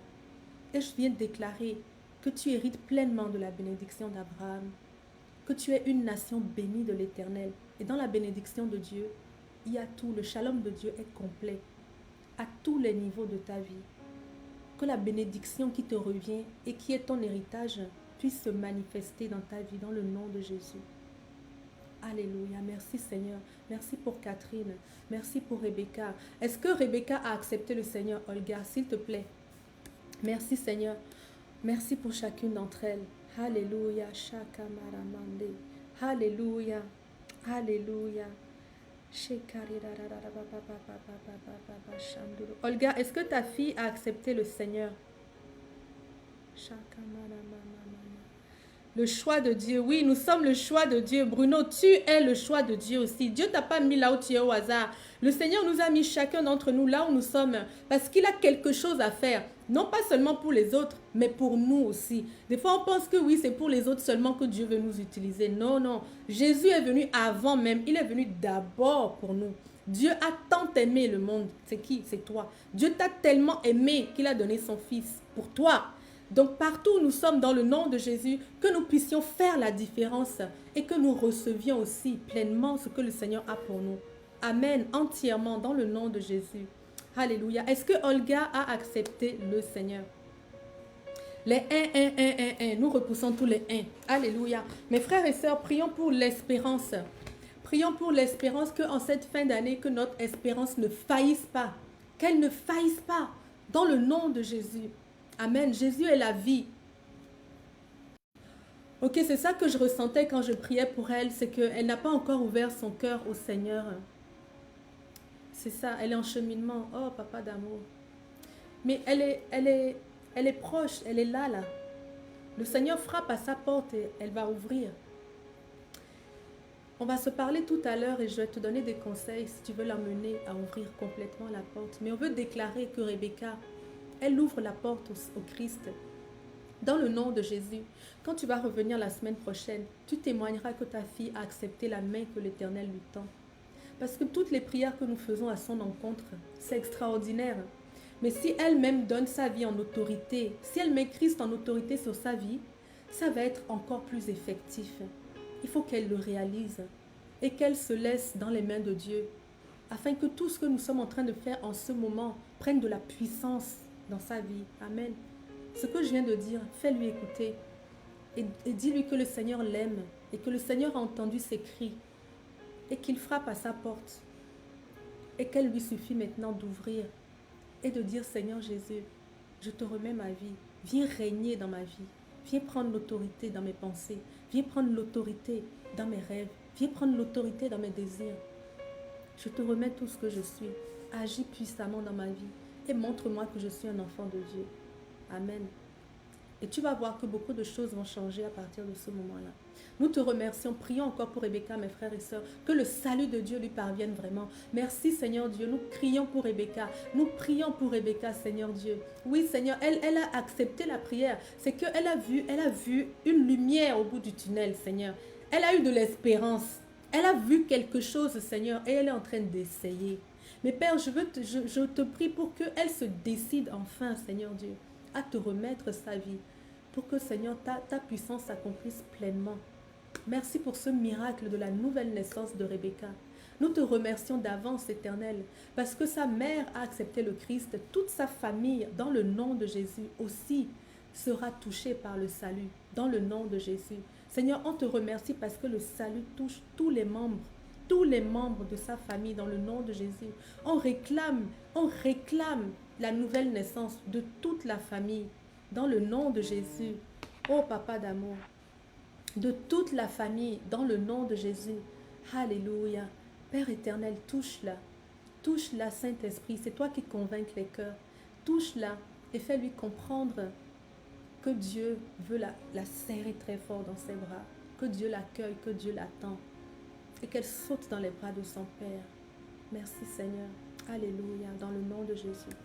et je viens déclarer que tu hérites pleinement de la bénédiction d'Abraham, que tu es une nation bénie de l'Éternel. Et dans la bénédiction de Dieu, il y a tout. Le shalom de Dieu est complet à tous les niveaux de ta vie. Que la bénédiction qui te revient et qui est ton héritage puisse se manifester dans ta vie, dans le nom de Jésus. Alléluia. Merci Seigneur. Merci pour Catherine. Merci pour Rebecca. Est-ce que Rebecca a accepté le Seigneur, Olga? S'il te plaît. Merci Seigneur. Merci pour chacune d'entre elles. Alléluia. Shakamaramande. Alléluia. Alléluia. Olga, est-ce que ta fille a accepté le Seigneur? Le choix de Dieu. Oui, nous sommes le choix de Dieu. Bruno, tu es le choix de Dieu aussi. Dieu t'a pas mis là où tu es au hasard. Le Seigneur nous a mis chacun d'entre nous là où nous sommes parce qu'il a quelque chose à faire. Non pas seulement pour les autres, mais pour nous aussi. Des fois, on pense que oui, c'est pour les autres seulement que Dieu veut nous utiliser. Non, non. Jésus est venu avant même. Il est venu d'abord pour nous. Dieu a tant aimé le monde. C'est qui? C'est toi. Dieu t'a tellement aimé qu'il a donné son Fils pour toi. Donc partout où nous sommes dans le nom de Jésus, que nous puissions faire la différence et que nous recevions aussi pleinement ce que le Seigneur a pour nous. Amen, entièrement dans le nom de Jésus. Alléluia. Est-ce que Olga a accepté le Seigneur? Les 1. Nous repoussons tous les 1. Alléluia. Mes frères et sœurs, prions pour l'espérance. Prions pour l'espérance qu'en cette fin d'année, que notre espérance ne faillisse pas. Qu'elle ne faillisse pas dans le nom de Jésus. Amen. Jésus est la vie. Ok, c'est ça que je ressentais quand je priais pour elle, c'est qu'elle n'a pas encore ouvert son cœur au Seigneur. C'est ça, elle est en cheminement. Oh, papa d'amour. Mais elle est proche, elle est là. Le Seigneur frappe à sa porte et elle va ouvrir. On va se parler tout à l'heure et je vais te donner des conseils si tu veux l'emmener à ouvrir complètement la porte. Mais on veut déclarer que Rebecca, elle ouvre la porte au Christ. Dans le nom de Jésus, quand tu vas revenir la semaine prochaine, tu témoigneras que ta fille a accepté la main que l'Éternel lui tend. Parce que toutes les prières que nous faisons à son encontre, c'est extraordinaire. Mais si elle-même donne sa vie en autorité, si elle met Christ en autorité sur sa vie, ça va être encore plus effectif. Il faut qu'elle le réalise et qu'elle se laisse dans les mains de Dieu, afin que tout ce que nous sommes en train de faire en ce moment prenne de la puissance dans sa vie. Amen. Ce que je viens de dire, fais-lui écouter et dis-lui que le Seigneur l'aime et que le Seigneur a entendu ses cris et qu'il frappe à sa porte et qu'elle lui suffit maintenant d'ouvrir et de dire: Seigneur Jésus, je te remets ma vie, viens régner dans ma vie, viens prendre l'autorité dans mes pensées, viens prendre l'autorité dans mes rêves, viens prendre l'autorité dans mes désirs. Je te remets tout ce que je suis, agis puissamment dans ma vie et montre-moi que je suis un enfant de Dieu. Amen. Et tu vas voir que beaucoup de choses vont changer à partir de ce moment-là. Nous te remercions. Prions encore pour Rebecca, mes frères et sœurs. Que le salut de Dieu lui parvienne vraiment. Merci, Seigneur Dieu. Nous crions pour Rebecca. Nous prions pour Rebecca, Seigneur Dieu. Oui, Seigneur, elle a accepté la prière. C'est qu'elle a vu une lumière au bout du tunnel, Seigneur. Elle a eu de l'espérance. Elle a vu quelque chose, Seigneur, et elle est en train d'essayer. Mais Père, je te prie pour qu'elle se décide enfin, Seigneur Dieu, à te remettre sa vie, pour que, Seigneur, ta puissance s'accomplisse pleinement. Merci pour ce miracle de la nouvelle naissance de Rebecca. Nous te remercions d'avance, Éternel, parce que sa mère a accepté le Christ. Toute sa famille, dans le nom de Jésus, aussi sera touchée par le salut, dans le nom de Jésus. Seigneur, on te remercie parce que le salut touche tous les membres de sa famille, dans le nom de Jésus. On réclame la nouvelle naissance de toute la famille, dans le nom de Jésus. Oh, Papa d'amour, de toute la famille, dans le nom de Jésus. Alléluia. Père éternel, touche-la, Saint-Esprit. C'est toi qui convaincs les cœurs. Touche-la et fais-lui comprendre que Dieu veut la serrer très fort dans ses bras, que Dieu l'accueille, que Dieu l'attend, et qu'elle saute dans les bras de son Père. Merci, Seigneur. Alléluia, dans le nom de Jésus.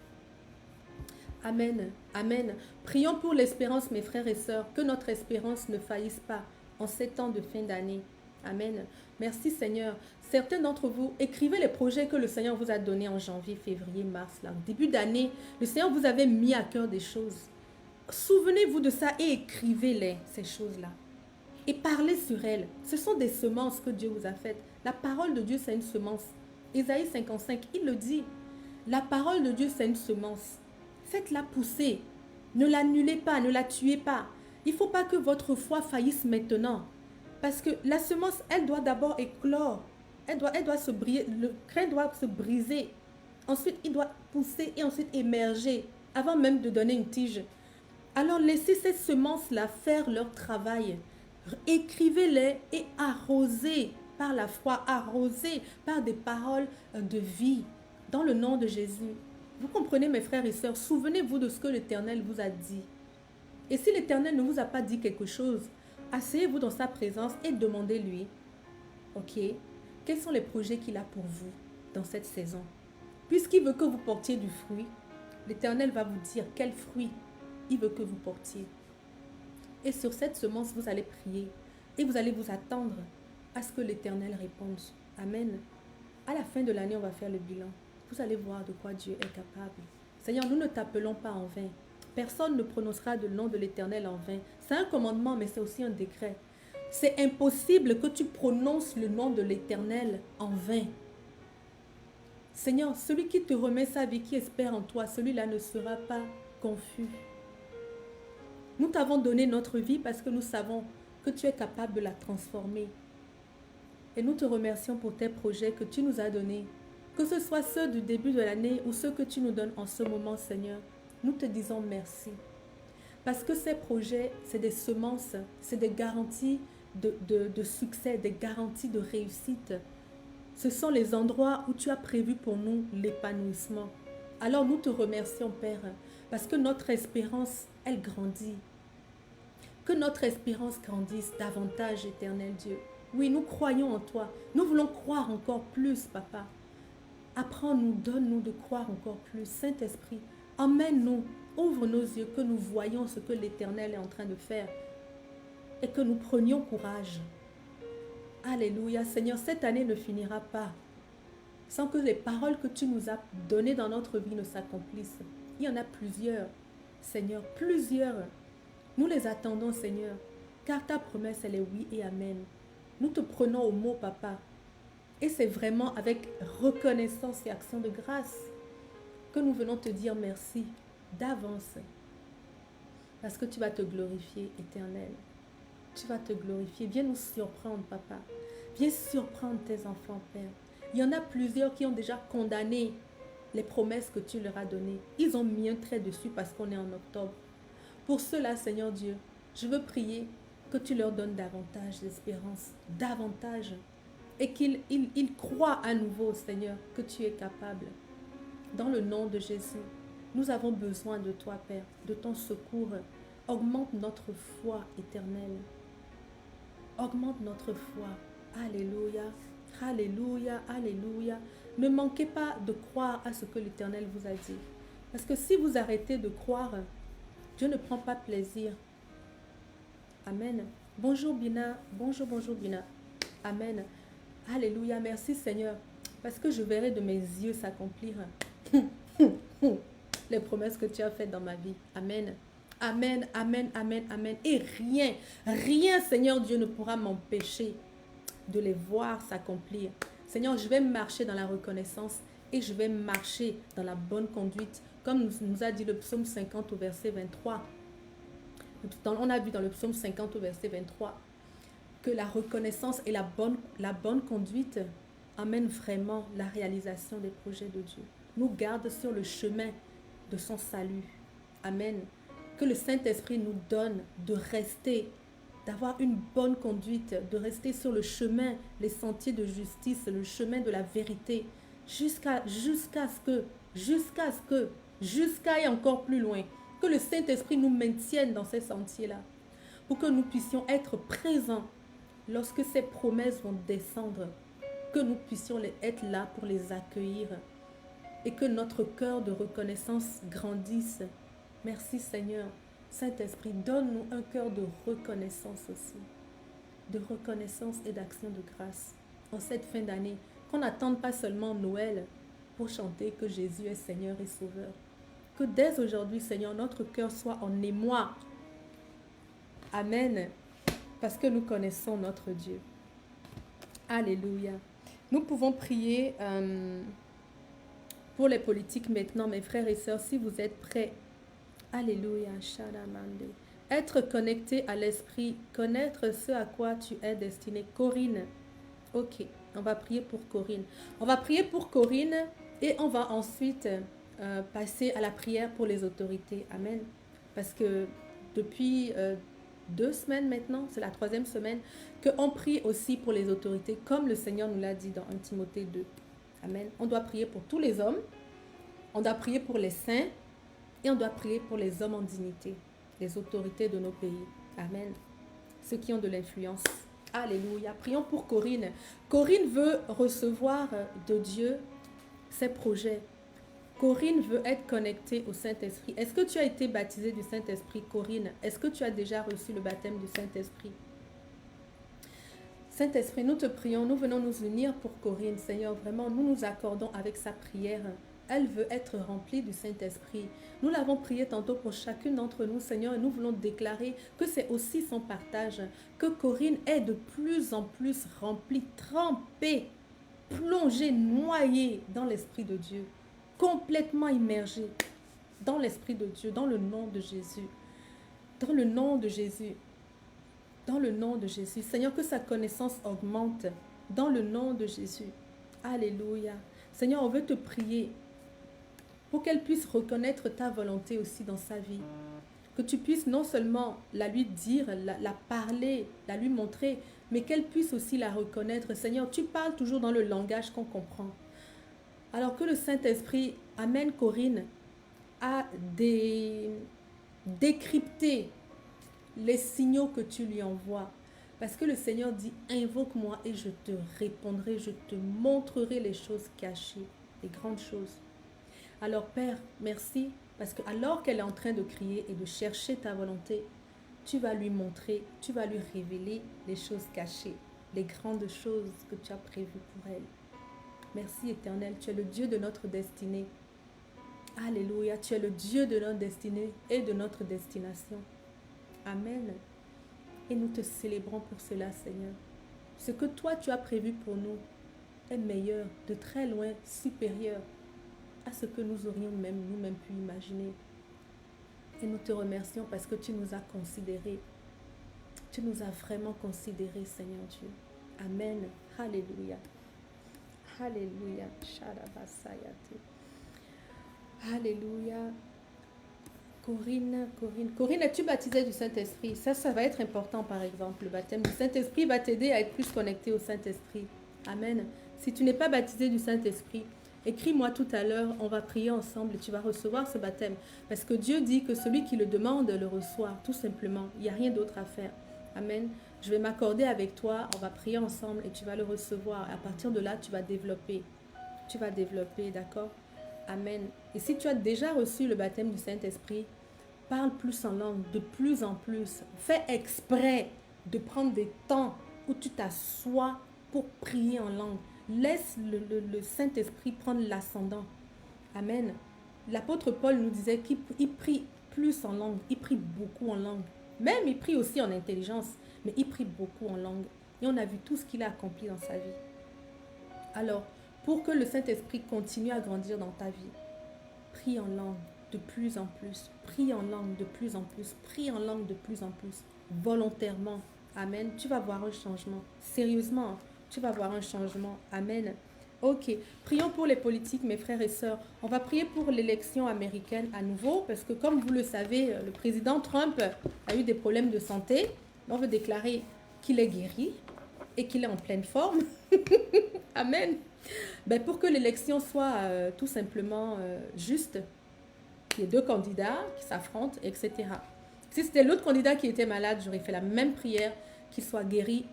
Amen, amen. Prions pour l'espérance, mes frères et sœurs, que notre espérance ne faillisse pas en ces temps de fin d'année. Amen. Merci, Seigneur. Certains d'entre vous, écrivez les projets que le Seigneur vous a donnés en janvier, février, mars. Là. Au début d'année, le Seigneur vous avait mis à cœur des choses. Souvenez-vous de ça et écrivez-les, ces choses-là. Et parlez sur elles. Ce sont des semences que Dieu vous a faites. La parole de Dieu, c'est une semence. Ésaïe 55, il le dit. La parole de Dieu, c'est une semence. Faites-la pousser. Ne l'annulez pas, ne la tuez pas. Il ne faut pas que votre foi faillisse maintenant. Parce que la semence, elle doit d'abord éclore. Elle doit se briser. Le grain doit se briser. Ensuite, il doit pousser et ensuite émerger. Avant même de donner une tige. Alors laissez ces semences-là faire leur travail. Écrivez-les et arrosez par la foi, arrosez par des paroles de vie dans le nom de Jésus. Vous comprenez mes frères et sœurs, souvenez-vous de ce que l'Éternel vous a dit. Et si l'Éternel ne vous a pas dit quelque chose, asseyez-vous dans sa présence et demandez-lui, ok, quels sont les projets qu'il a pour vous dans cette saison. Puisqu'il veut que vous portiez du fruit, l'Éternel va vous dire quel fruit il veut que vous portiez. Et sur cette semence, vous allez prier et vous allez vous attendre à ce que l'Éternel réponde. Amen. À la fin de l'année, on va faire le bilan. Vous allez voir de quoi Dieu est capable. Seigneur, nous ne t'appelons pas en vain. Personne ne prononcera le nom de l'Éternel en vain. C'est un commandement, mais c'est aussi un décret. C'est impossible que tu prononces le nom de l'Éternel en vain. Seigneur, celui qui te remet sa vie, qui espère en toi, celui-là ne sera pas confus. Nous t'avons donné notre vie parce que nous savons que tu es capable de la transformer. Et nous te remercions pour tes projets que tu nous as donnés. Que ce soit ceux du début de l'année ou ceux que tu nous donnes en ce moment, Seigneur. Nous te disons merci. Parce que ces projets, c'est des semences, c'est des garanties de succès, des garanties de réussite. Ce sont les endroits où tu as prévu pour nous l'épanouissement. Alors nous te remercions, Père, parce que notre espérance, elle grandit. Que notre espérance grandisse davantage, éternel Dieu. Oui, nous croyons en toi. Nous voulons croire encore plus, Papa. Apprends-nous, donne-nous de croire encore plus. Saint-Esprit, emmène-nous, ouvre nos yeux, que nous voyons ce que l'Éternel est en train de faire et que nous prenions courage. Alléluia, Seigneur, cette année ne finira pas sans que les paroles que tu nous as données dans notre vie ne s'accomplissent. Il y en a plusieurs, Seigneur, plusieurs. Nous les attendons, Seigneur, car ta promesse, elle est oui et amen. Nous te prenons au mot, Papa. Et c'est vraiment avec reconnaissance et action de grâce que nous venons te dire merci d'avance. Parce que tu vas te glorifier, Éternel. Tu vas te glorifier. Viens nous surprendre, Papa. Viens surprendre tes enfants, Père. Il y en a plusieurs qui ont déjà condamné les promesses que tu leur as données. Ils ont mis un trait dessus parce qu'on est en octobre. Pour cela, Seigneur Dieu, je veux prier que tu leur donnes davantage d'espérance, davantage. Et qu'ils croient à nouveau, Seigneur, que tu es capable. Dans le nom de Jésus, nous avons besoin de toi, Père, de ton secours. Augmente notre foi éternelle. Augmente notre foi. Alléluia, alléluia, alléluia. Ne manquez pas de croire à ce que l'Éternel vous a dit. Parce que si vous arrêtez de croire, Dieu ne prend pas plaisir. Amen. Bonjour Bina. Bonjour, bonjour Bina. Amen. Alléluia. Merci Seigneur. Parce que je verrai de mes yeux s'accomplir les promesses que tu as faites dans ma vie. Amen. Amen, amen, amen, amen. Et rien, Seigneur Dieu, ne pourra m'empêcher de les voir s'accomplir. Seigneur, je vais marcher dans la reconnaissance et je vais marcher dans la bonne conduite. Comme nous a dit le psaume 50 au verset 23. On a vu dans le psaume 50 au verset 23 que la reconnaissance et la bonne conduite amènent vraiment la réalisation des projets de Dieu. Nous garde sur le chemin de son salut. Amen. Que le Saint-Esprit nous donne de rester, d'avoir une bonne conduite, de rester sur le chemin, les sentiers de justice, le chemin de la vérité, jusqu'à et encore plus loin. Que le Saint-Esprit nous maintienne dans ces sentiers-là, pour que nous puissions être présents lorsque ces promesses vont descendre, que nous puissions être là pour les accueillir et que notre cœur de reconnaissance grandisse. Merci Seigneur. Saint-Esprit, donne-nous un cœur de reconnaissance aussi, de reconnaissance et d'action de grâce en cette fin d'année. Qu'on n'attende pas seulement Noël pour chanter que Jésus est Seigneur et Sauveur. Que dès aujourd'hui, Seigneur, notre cœur soit en émoi. Amen. Parce que nous connaissons notre Dieu. Alléluia. Nous pouvons prier pour les politiques maintenant, mes frères et sœurs, si vous êtes prêts. Alléluia. Être connecté à l'esprit, connaître ce à quoi tu es destiné. Corinne. Ok, on va prier pour Corinne. On va prier pour Corinne et on va ensuite passer à la prière pour les autorités. Amen. Parce que depuis 2 semaines maintenant, c'est la 3e semaine, qu'on prie aussi pour les autorités, comme le Seigneur nous l'a dit dans 1 Timothée 2. Amen. On doit prier pour tous les hommes, on doit prier pour les saints, et on doit prier pour les hommes en dignité, les autorités de nos pays. Amen. Ceux qui ont de l'influence. Alléluia. Prions pour Corinne. Corinne veut recevoir de Dieu ses projets. Corinne veut être connectée au Saint-Esprit. Est-ce que tu as été baptisée du Saint-Esprit, Corinne? Est-ce que tu as déjà reçu le baptême du Saint-Esprit? Saint-Esprit, nous te prions, nous venons nous unir pour Corinne. Seigneur, vraiment, nous nous accordons avec sa prière. Elle veut être remplie du Saint-Esprit. Nous l'avons prié tantôt pour chacune d'entre nous, Seigneur, et nous voulons déclarer que c'est aussi son partage, que Corinne est de plus en plus remplie, trempée, plongée, noyée dans l'Esprit de Dieu, complètement immergée dans l'Esprit de Dieu, dans le nom de Jésus. Dans le nom de Jésus. Dans le nom de Jésus. Seigneur, que sa connaissance augmente dans le nom de Jésus. Alléluia. Seigneur, on veut te prier pour qu'elle puisse reconnaître ta volonté aussi dans sa vie. Que tu puisses non seulement la lui dire, la parler, la lui montrer, mais qu'elle puisse aussi la reconnaître. Seigneur, tu parles toujours dans le langage qu'on comprend. Alors que le Saint-Esprit amène Corinne à décrypter les signaux que tu lui envoies. Parce que le Seigneur dit, invoque-moi et je te répondrai, je te montrerai les choses cachées, les grandes choses. Alors Père, merci, parce que alors qu'elle est en train de crier et de chercher ta volonté, tu vas lui montrer, tu vas lui révéler les choses cachées, les grandes choses que tu as prévues pour elle. Merci Éternel, tu es le Dieu de notre destinée. Alléluia, tu es le Dieu de notre destinée et de notre destination. Amen. Et nous te célébrons pour cela, Seigneur. Ce que toi tu as prévu pour nous est meilleur, de très loin, supérieur à ce que nous aurions nous-mêmes pu imaginer. Et nous te remercions parce que tu nous as considérés. Tu nous as vraiment considérés, Seigneur Dieu. Amen. Alléluia. Alléluia. Alléluia. Corinne, es-tu baptisée du Saint-Esprit? Ça va être important, par exemple. Le baptême du Saint-Esprit va t'aider à être plus connecté au Saint-Esprit. Amen. Si tu n'es pas baptisé du Saint-Esprit, écris-moi tout à l'heure, on va prier ensemble et tu vas recevoir ce baptême. Parce que Dieu dit que celui qui le demande le reçoit, tout simplement. Il n'y a rien d'autre à faire. Amen. Je vais m'accorder avec toi, on va prier ensemble et tu vas le recevoir. À partir de là, tu vas développer. Tu vas développer, d'accord? Amen. Et si tu as déjà reçu le baptême du Saint-Esprit, parle plus en langue, de plus en plus. Fais exprès de prendre des temps où tu t'assois pour prier en langue. Laisse le Saint-Esprit prendre l'ascendant. Amen. L'apôtre Paul nous disait qu'il prie plus en langue. Il prie beaucoup en langue. Même il prie aussi en intelligence, mais il prie beaucoup en langue. Et on a vu tout ce qu'il a accompli dans sa vie. Alors, pour que le Saint-Esprit continue à grandir dans ta vie, prie en langue de plus en plus. Prie en langue de plus en plus. Prie en langue de plus en plus. Volontairement. Amen. Tu vas voir un changement. Sérieusement, tu vas voir un changement. Amen. Ok. Prions pour les politiques, mes frères et sœurs. On va prier pour l'élection américaine à nouveau, parce que comme vous le savez, le président Trump a eu des problèmes de santé. On veut déclarer qu'il est guéri et qu'il est en pleine forme. Amen. Ben, pour que l'élection soit tout simplement juste, il y a deux candidats qui s'affrontent, etc. Si c'était l'autre candidat qui était malade, j'aurais fait la même prière, qu'il soit guéri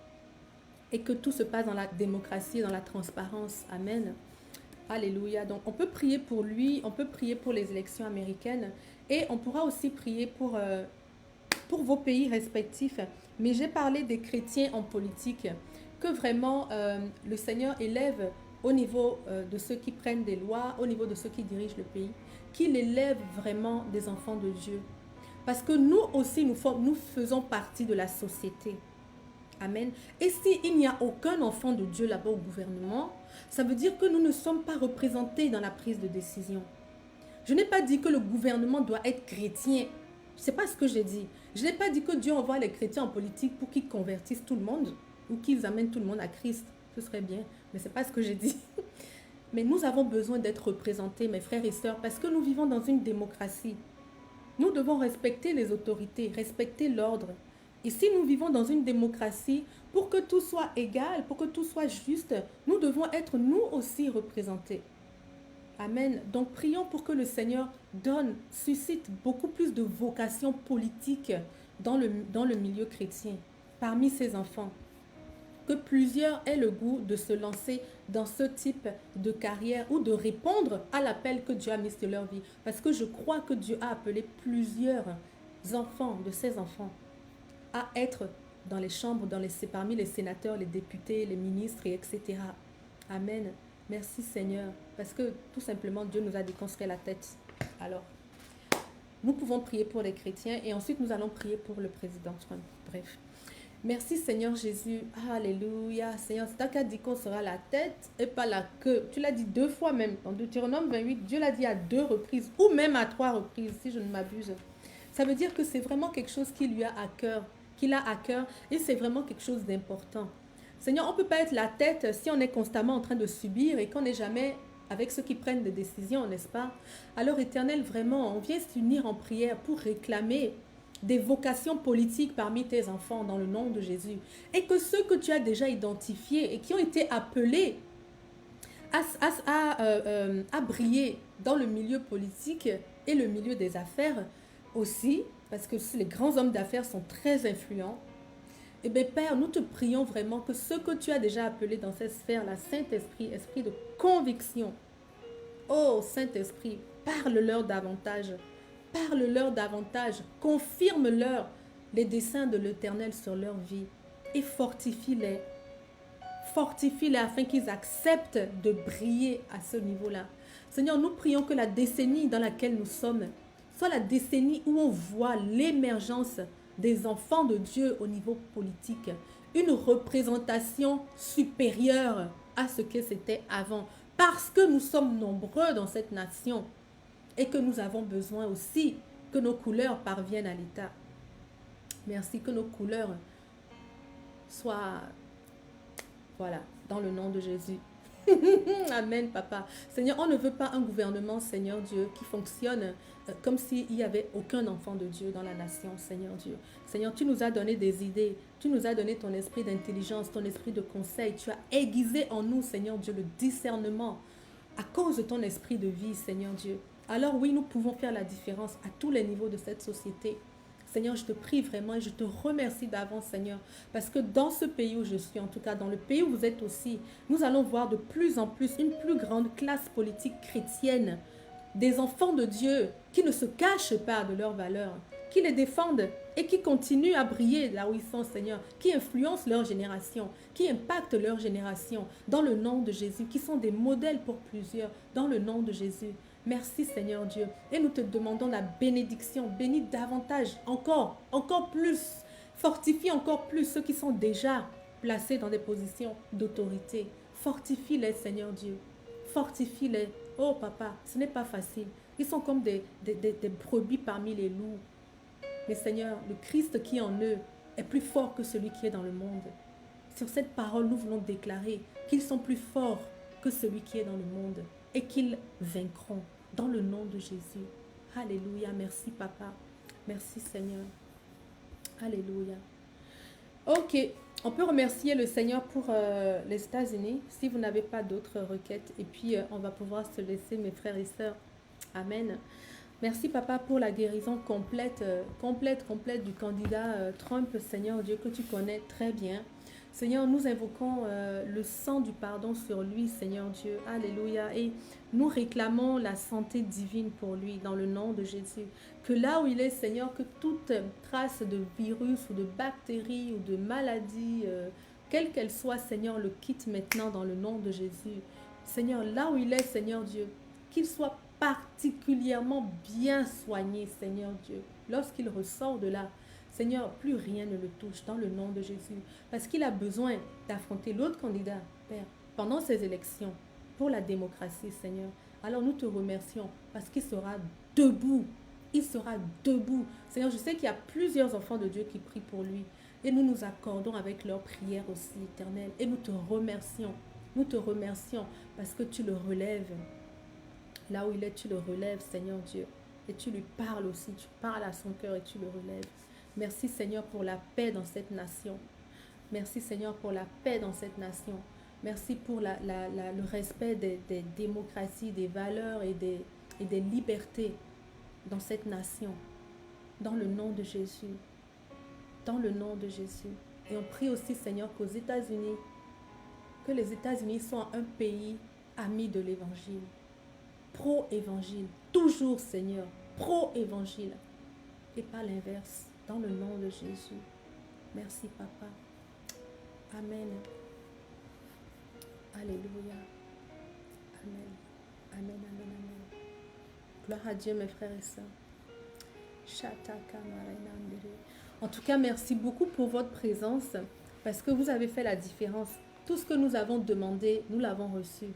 et que tout se passe dans la démocratie, dans la transparence. Amen. Alléluia. Donc, on peut prier pour lui, on peut prier pour les élections américaines et on pourra aussi prier pour vos pays respectifs. Mais j'ai parlé des chrétiens en politique, que vraiment le Seigneur élève au niveau de ceux qui prennent des lois, au niveau de ceux qui dirigent le pays, qu'il élève vraiment des enfants de Dieu. Parce que nous aussi, nous faisons partie de la société. Amen. Et s'il n'y a aucun enfant de Dieu là-bas au gouvernement, ça veut dire que nous ne sommes pas représentés dans la prise de décision. Je n'ai pas dit que le gouvernement doit être chrétien. Ce n'est pas ce que j'ai dit. Je n'ai pas dit que Dieu envoie les chrétiens en politique pour qu'ils convertissent tout le monde ou qu'ils amènent tout le monde à Christ. Ce serait bien, mais ce n'est pas ce que j'ai dit. Mais nous avons besoin d'être représentés, mes frères et sœurs, parce que nous vivons dans une démocratie. Nous devons respecter les autorités, respecter l'ordre. Et si nous vivons dans une démocratie, pour que tout soit égal, pour que tout soit juste, nous devons être nous aussi représentés. Amen. Donc prions pour que le Seigneur suscite beaucoup plus de vocations politiques dans le milieu chrétien, parmi ses enfants. Que plusieurs aient le goût de se lancer dans ce type de carrière ou de répondre à l'appel que Dieu a mis sur leur vie. Parce que je crois que Dieu a appelé plusieurs enfants, de ses enfants, à être dans les chambres, parmi les sénateurs, les députés, les ministres, etc. Amen. Merci Seigneur. Parce que tout simplement, Dieu nous a dit qu'on serait la tête. Alors, nous pouvons prier pour les chrétiens et ensuite nous allons prier pour le président Trump. Bref. Merci Seigneur Jésus. Alléluia. Seigneur, c'est toi qui as dit qu'on sera la tête et pas la queue. Tu l'as dit 2 fois même. Dans Deutéronome 28, Dieu l'a dit à 2 reprises ou même à 3 reprises, si je ne m'abuse. Ça veut dire que c'est vraiment quelque chose qui lui a à cœur, qu'il a à cœur et c'est vraiment quelque chose d'important. Seigneur, on ne peut pas être la tête si on est constamment en train de subir et qu'on n'est jamais avec ceux qui prennent des décisions, n'est-ce pas? Alors Éternel, vraiment, on vient s'unir en prière pour réclamer des vocations politiques parmi tes enfants dans le nom de Jésus. Et que ceux que tu as déjà identifiés et qui ont été appelés à briller dans le milieu politique et le milieu des affaires aussi, parce que les grands hommes d'affaires sont très influents. Eh bien, Père, nous te prions vraiment que ceux que tu as déjà appelés dans cette sphère-là, Saint-Esprit, esprit de conviction, oh Saint-Esprit, parle-leur davantage. Parle-leur davantage, confirme-leur les desseins de l'Éternel sur leur vie et fortifie-les. Fortifie-les afin qu'ils acceptent de briller à ce niveau-là. Seigneur, nous prions que la décennie dans laquelle nous sommes soit la décennie où on voit l'émergence des enfants de Dieu au niveau politique. Une représentation supérieure à ce que c'était avant. Parce que nous sommes nombreux dans cette nation. Et que nous avons besoin aussi que nos couleurs parviennent à l'État. Merci que nos couleurs soient, voilà, dans le nom de Jésus. Amen, Papa. Seigneur, on ne veut pas un gouvernement, Seigneur Dieu, qui fonctionne comme s'il n'y avait aucun enfant de Dieu dans la nation, Seigneur Dieu. Seigneur, tu nous as donné des idées, tu nous as donné ton esprit d'intelligence, ton esprit de conseil. Tu as aiguisé en nous, Seigneur Dieu, le discernement à cause de ton esprit de vie, Seigneur Dieu. Alors oui, nous pouvons faire la différence à tous les niveaux de cette société. Seigneur, je te prie vraiment et je te remercie d'avance, Seigneur, parce que dans ce pays où je suis, en tout cas dans le pays où vous êtes aussi, nous allons voir de plus en plus une plus grande classe politique chrétienne, des enfants de Dieu qui ne se cachent pas de leurs valeurs, qui les défendent et qui continuent à briller là où ils sont, Seigneur, qui influencent leur génération, qui impactent leur génération dans le nom de Jésus, qui sont des modèles pour plusieurs dans le nom de Jésus. Merci Seigneur Dieu. Et nous te demandons la bénédiction. Bénis davantage, encore plus. Fortifie encore plus ceux qui sont déjà placés dans des positions d'autorité. Fortifie-les Seigneur Dieu. Fortifie-les. Oh papa, ce n'est pas facile. Ils sont comme des brebis parmi les loups. Mais Seigneur, le Christ qui est en eux est plus fort que celui qui est dans le monde. Sur cette parole, nous voulons déclarer qu'ils sont plus forts que celui qui est dans le monde et qu'ils vaincront dans le nom de Jésus. Alléluia. Merci Papa. Merci Seigneur. Alléluia. Ok, on peut remercier le Seigneur pour les États-Unis si vous n'avez pas d'autres requêtes. Et puis, on va pouvoir se laisser, mes frères et sœurs. Amen. Merci Papa pour la guérison complète du candidat Trump, Seigneur Dieu, que tu connais très bien. Seigneur, nous invoquons le sang du pardon sur lui, Seigneur Dieu. Alléluia. Et nous réclamons la santé divine pour lui dans le nom de Jésus. Que là où il est, Seigneur, que toute trace de virus ou de bactéries ou de maladie, quelle qu'elle soit, Seigneur, le quitte maintenant dans le nom de Jésus. Seigneur, là où il est, Seigneur Dieu, qu'il soit particulièrement bien soigné, Seigneur Dieu. Lorsqu'il ressort de là, Seigneur, plus rien ne le touche dans le nom de Jésus. Parce qu'il a besoin d'affronter l'autre candidat, Père, pendant ces élections, pour la démocratie, Seigneur. Alors nous te remercions parce qu'il sera debout. Il sera debout. Seigneur, je sais qu'il y a plusieurs enfants de Dieu qui prient pour lui. Et nous nous accordons avec leurs prières aussi, Éternel. Et nous te remercions. Nous te remercions parce que tu le relèves. Là où il est, tu le relèves, Seigneur Dieu. et tu lui parles aussi, tu parles à son cœur et tu le relèves. Merci Seigneur pour la paix dans cette nation. Merci Seigneur pour la paix dans cette nation. Merci pour le respect des démocraties, des valeurs et des libertés dans cette nation. Dans le nom de Jésus. Dans le nom de Jésus. Et on prie aussi Seigneur qu'aux États-Unis, que les États-Unis soient un pays ami de l'Évangile. Pro-évangile. Toujours Seigneur. Pro-évangile. Et pas l'inverse. Dans le nom de Jésus. Merci Papa. Amen. Alléluia. Amen. Amen, amen, amen. Gloire à Dieu, mes frères et sœurs. En tout cas, merci beaucoup pour votre présence parce que vous avez fait la différence. Tout ce que nous avons demandé, nous l'avons reçu.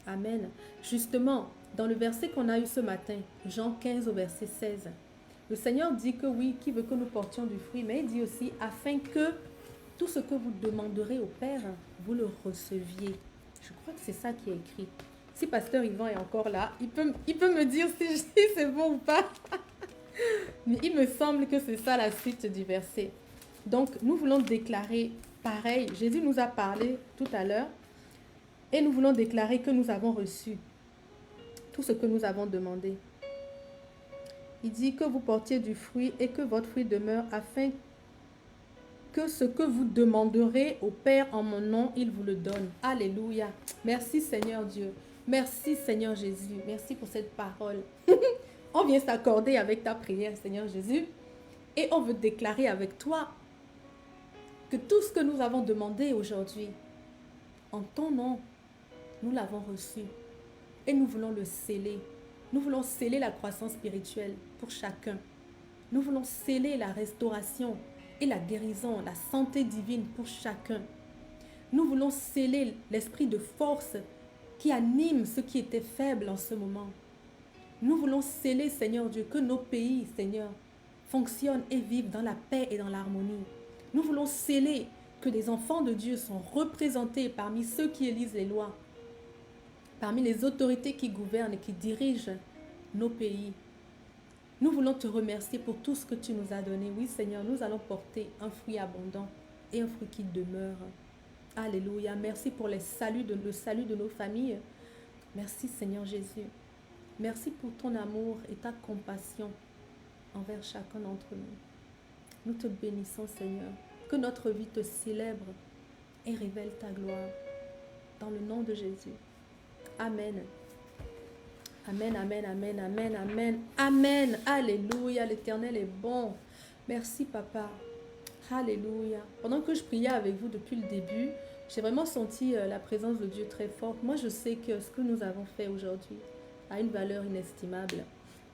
Amen. Justement, dans le verset qu'on a eu ce matin, Jean 15 au verset 16, le Seigneur dit que oui, qui veut que nous portions du fruit, mais il dit aussi afin que tout ce que vous demanderez au Père, vous le receviez. Je crois que c'est ça qui est écrit. Si Pasteur Yvan est encore là, il peut me dire si c'est bon ou pas. Mais il me semble que c'est ça la suite du verset. Donc, nous voulons déclarer pareil. Jésus nous a parlé tout à l'heure. Et nous voulons déclarer que nous avons reçu tout ce que nous avons demandé. Il dit que vous portiez du fruit et que votre fruit demeure afin que ce que vous demanderez au Père en mon nom, il vous le donne. Alléluia. Merci Seigneur Dieu. Merci Seigneur Jésus. Merci pour cette parole. On vient s'accorder avec ta prière Seigneur Jésus. Et on veut déclarer avec toi que tout ce que nous avons demandé aujourd'hui, en ton nom, nous l'avons reçu. Et nous voulons le sceller. Nous voulons sceller la croissance spirituelle pour chacun. Nous voulons sceller la restauration et la guérison, la santé divine pour chacun. Nous voulons sceller l'esprit de force qui anime ceux qui étaient faibles en ce moment. Nous voulons sceller, Seigneur Dieu, que nos pays, Seigneur, fonctionnent et vivent dans la paix et dans l'harmonie. Nous voulons sceller que les enfants de Dieu sont représentés parmi ceux qui élisent les lois, parmi les autorités qui gouvernent et qui dirigent nos pays. Nous voulons te remercier pour tout ce que tu nous as donné. Oui, Seigneur, nous allons porter un fruit abondant et un fruit qui demeure. Alléluia. Merci pour le salut de nos familles. Merci, Seigneur Jésus. Merci pour ton amour et ta compassion envers chacun d'entre nous. Nous te bénissons, Seigneur. Que notre vie te célèbre et révèle ta gloire. Dans le nom de Jésus. Amen. Amen, amen, amen, amen, amen, amen. Alléluia, l'Éternel est bon. Merci, Papa. Alléluia. Pendant que je priais avec vous depuis le début, j'ai vraiment senti la présence de Dieu très forte. Moi, je sais que ce que nous avons fait aujourd'hui a une valeur inestimable.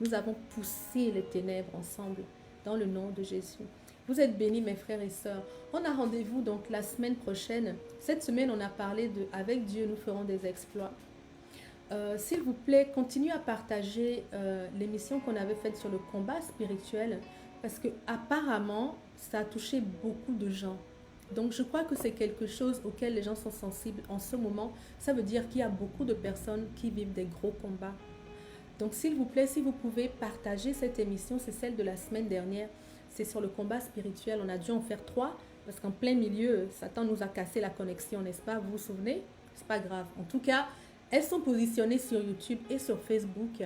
Nous avons poussé les ténèbres ensemble dans le nom de Jésus. Vous êtes bénis, mes frères et sœurs. On a rendez-vous donc la semaine prochaine. Cette semaine, on a parlé de « Avec Dieu, nous ferons des exploits ». S'il vous plaît, continuez à partager l'émission qu'on avait faite sur le combat spirituel parce que apparemment, ça a touché beaucoup de gens. Donc, je crois que c'est quelque chose auquel les gens sont sensibles en ce moment. Ça veut dire qu'il y a beaucoup de personnes qui vivent des gros combats. Donc, s'il vous plaît, si vous pouvez partager cette émission, c'est celle de la semaine dernière. C'est sur le combat spirituel. On a dû en faire 3 parce qu'en plein milieu, Satan nous a cassé la connexion, n'est-ce pas? Vous vous souvenez? C'est pas grave. En tout cas, elles sont positionnées sur YouTube et sur Facebook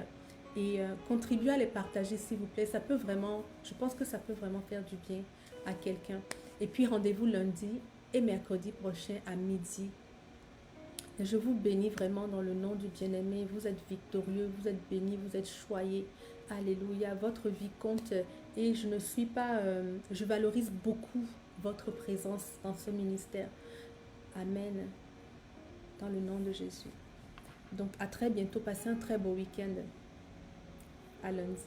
et contribuez à les partager s'il vous plaît. Ça peut vraiment, je pense que ça peut vraiment faire du bien à quelqu'un. Et puis rendez-vous lundi et mercredi prochain à midi. Je vous bénis vraiment dans le nom du bien-aimé. Vous êtes victorieux, vous êtes bénis, vous êtes choyés. Alléluia, votre vie compte et je ne suis pas, je valorise beaucoup votre présence dans ce ministère. Amen. Dans le nom de Jésus. Donc, à très bientôt. Passez un très beau week-end. À lundi.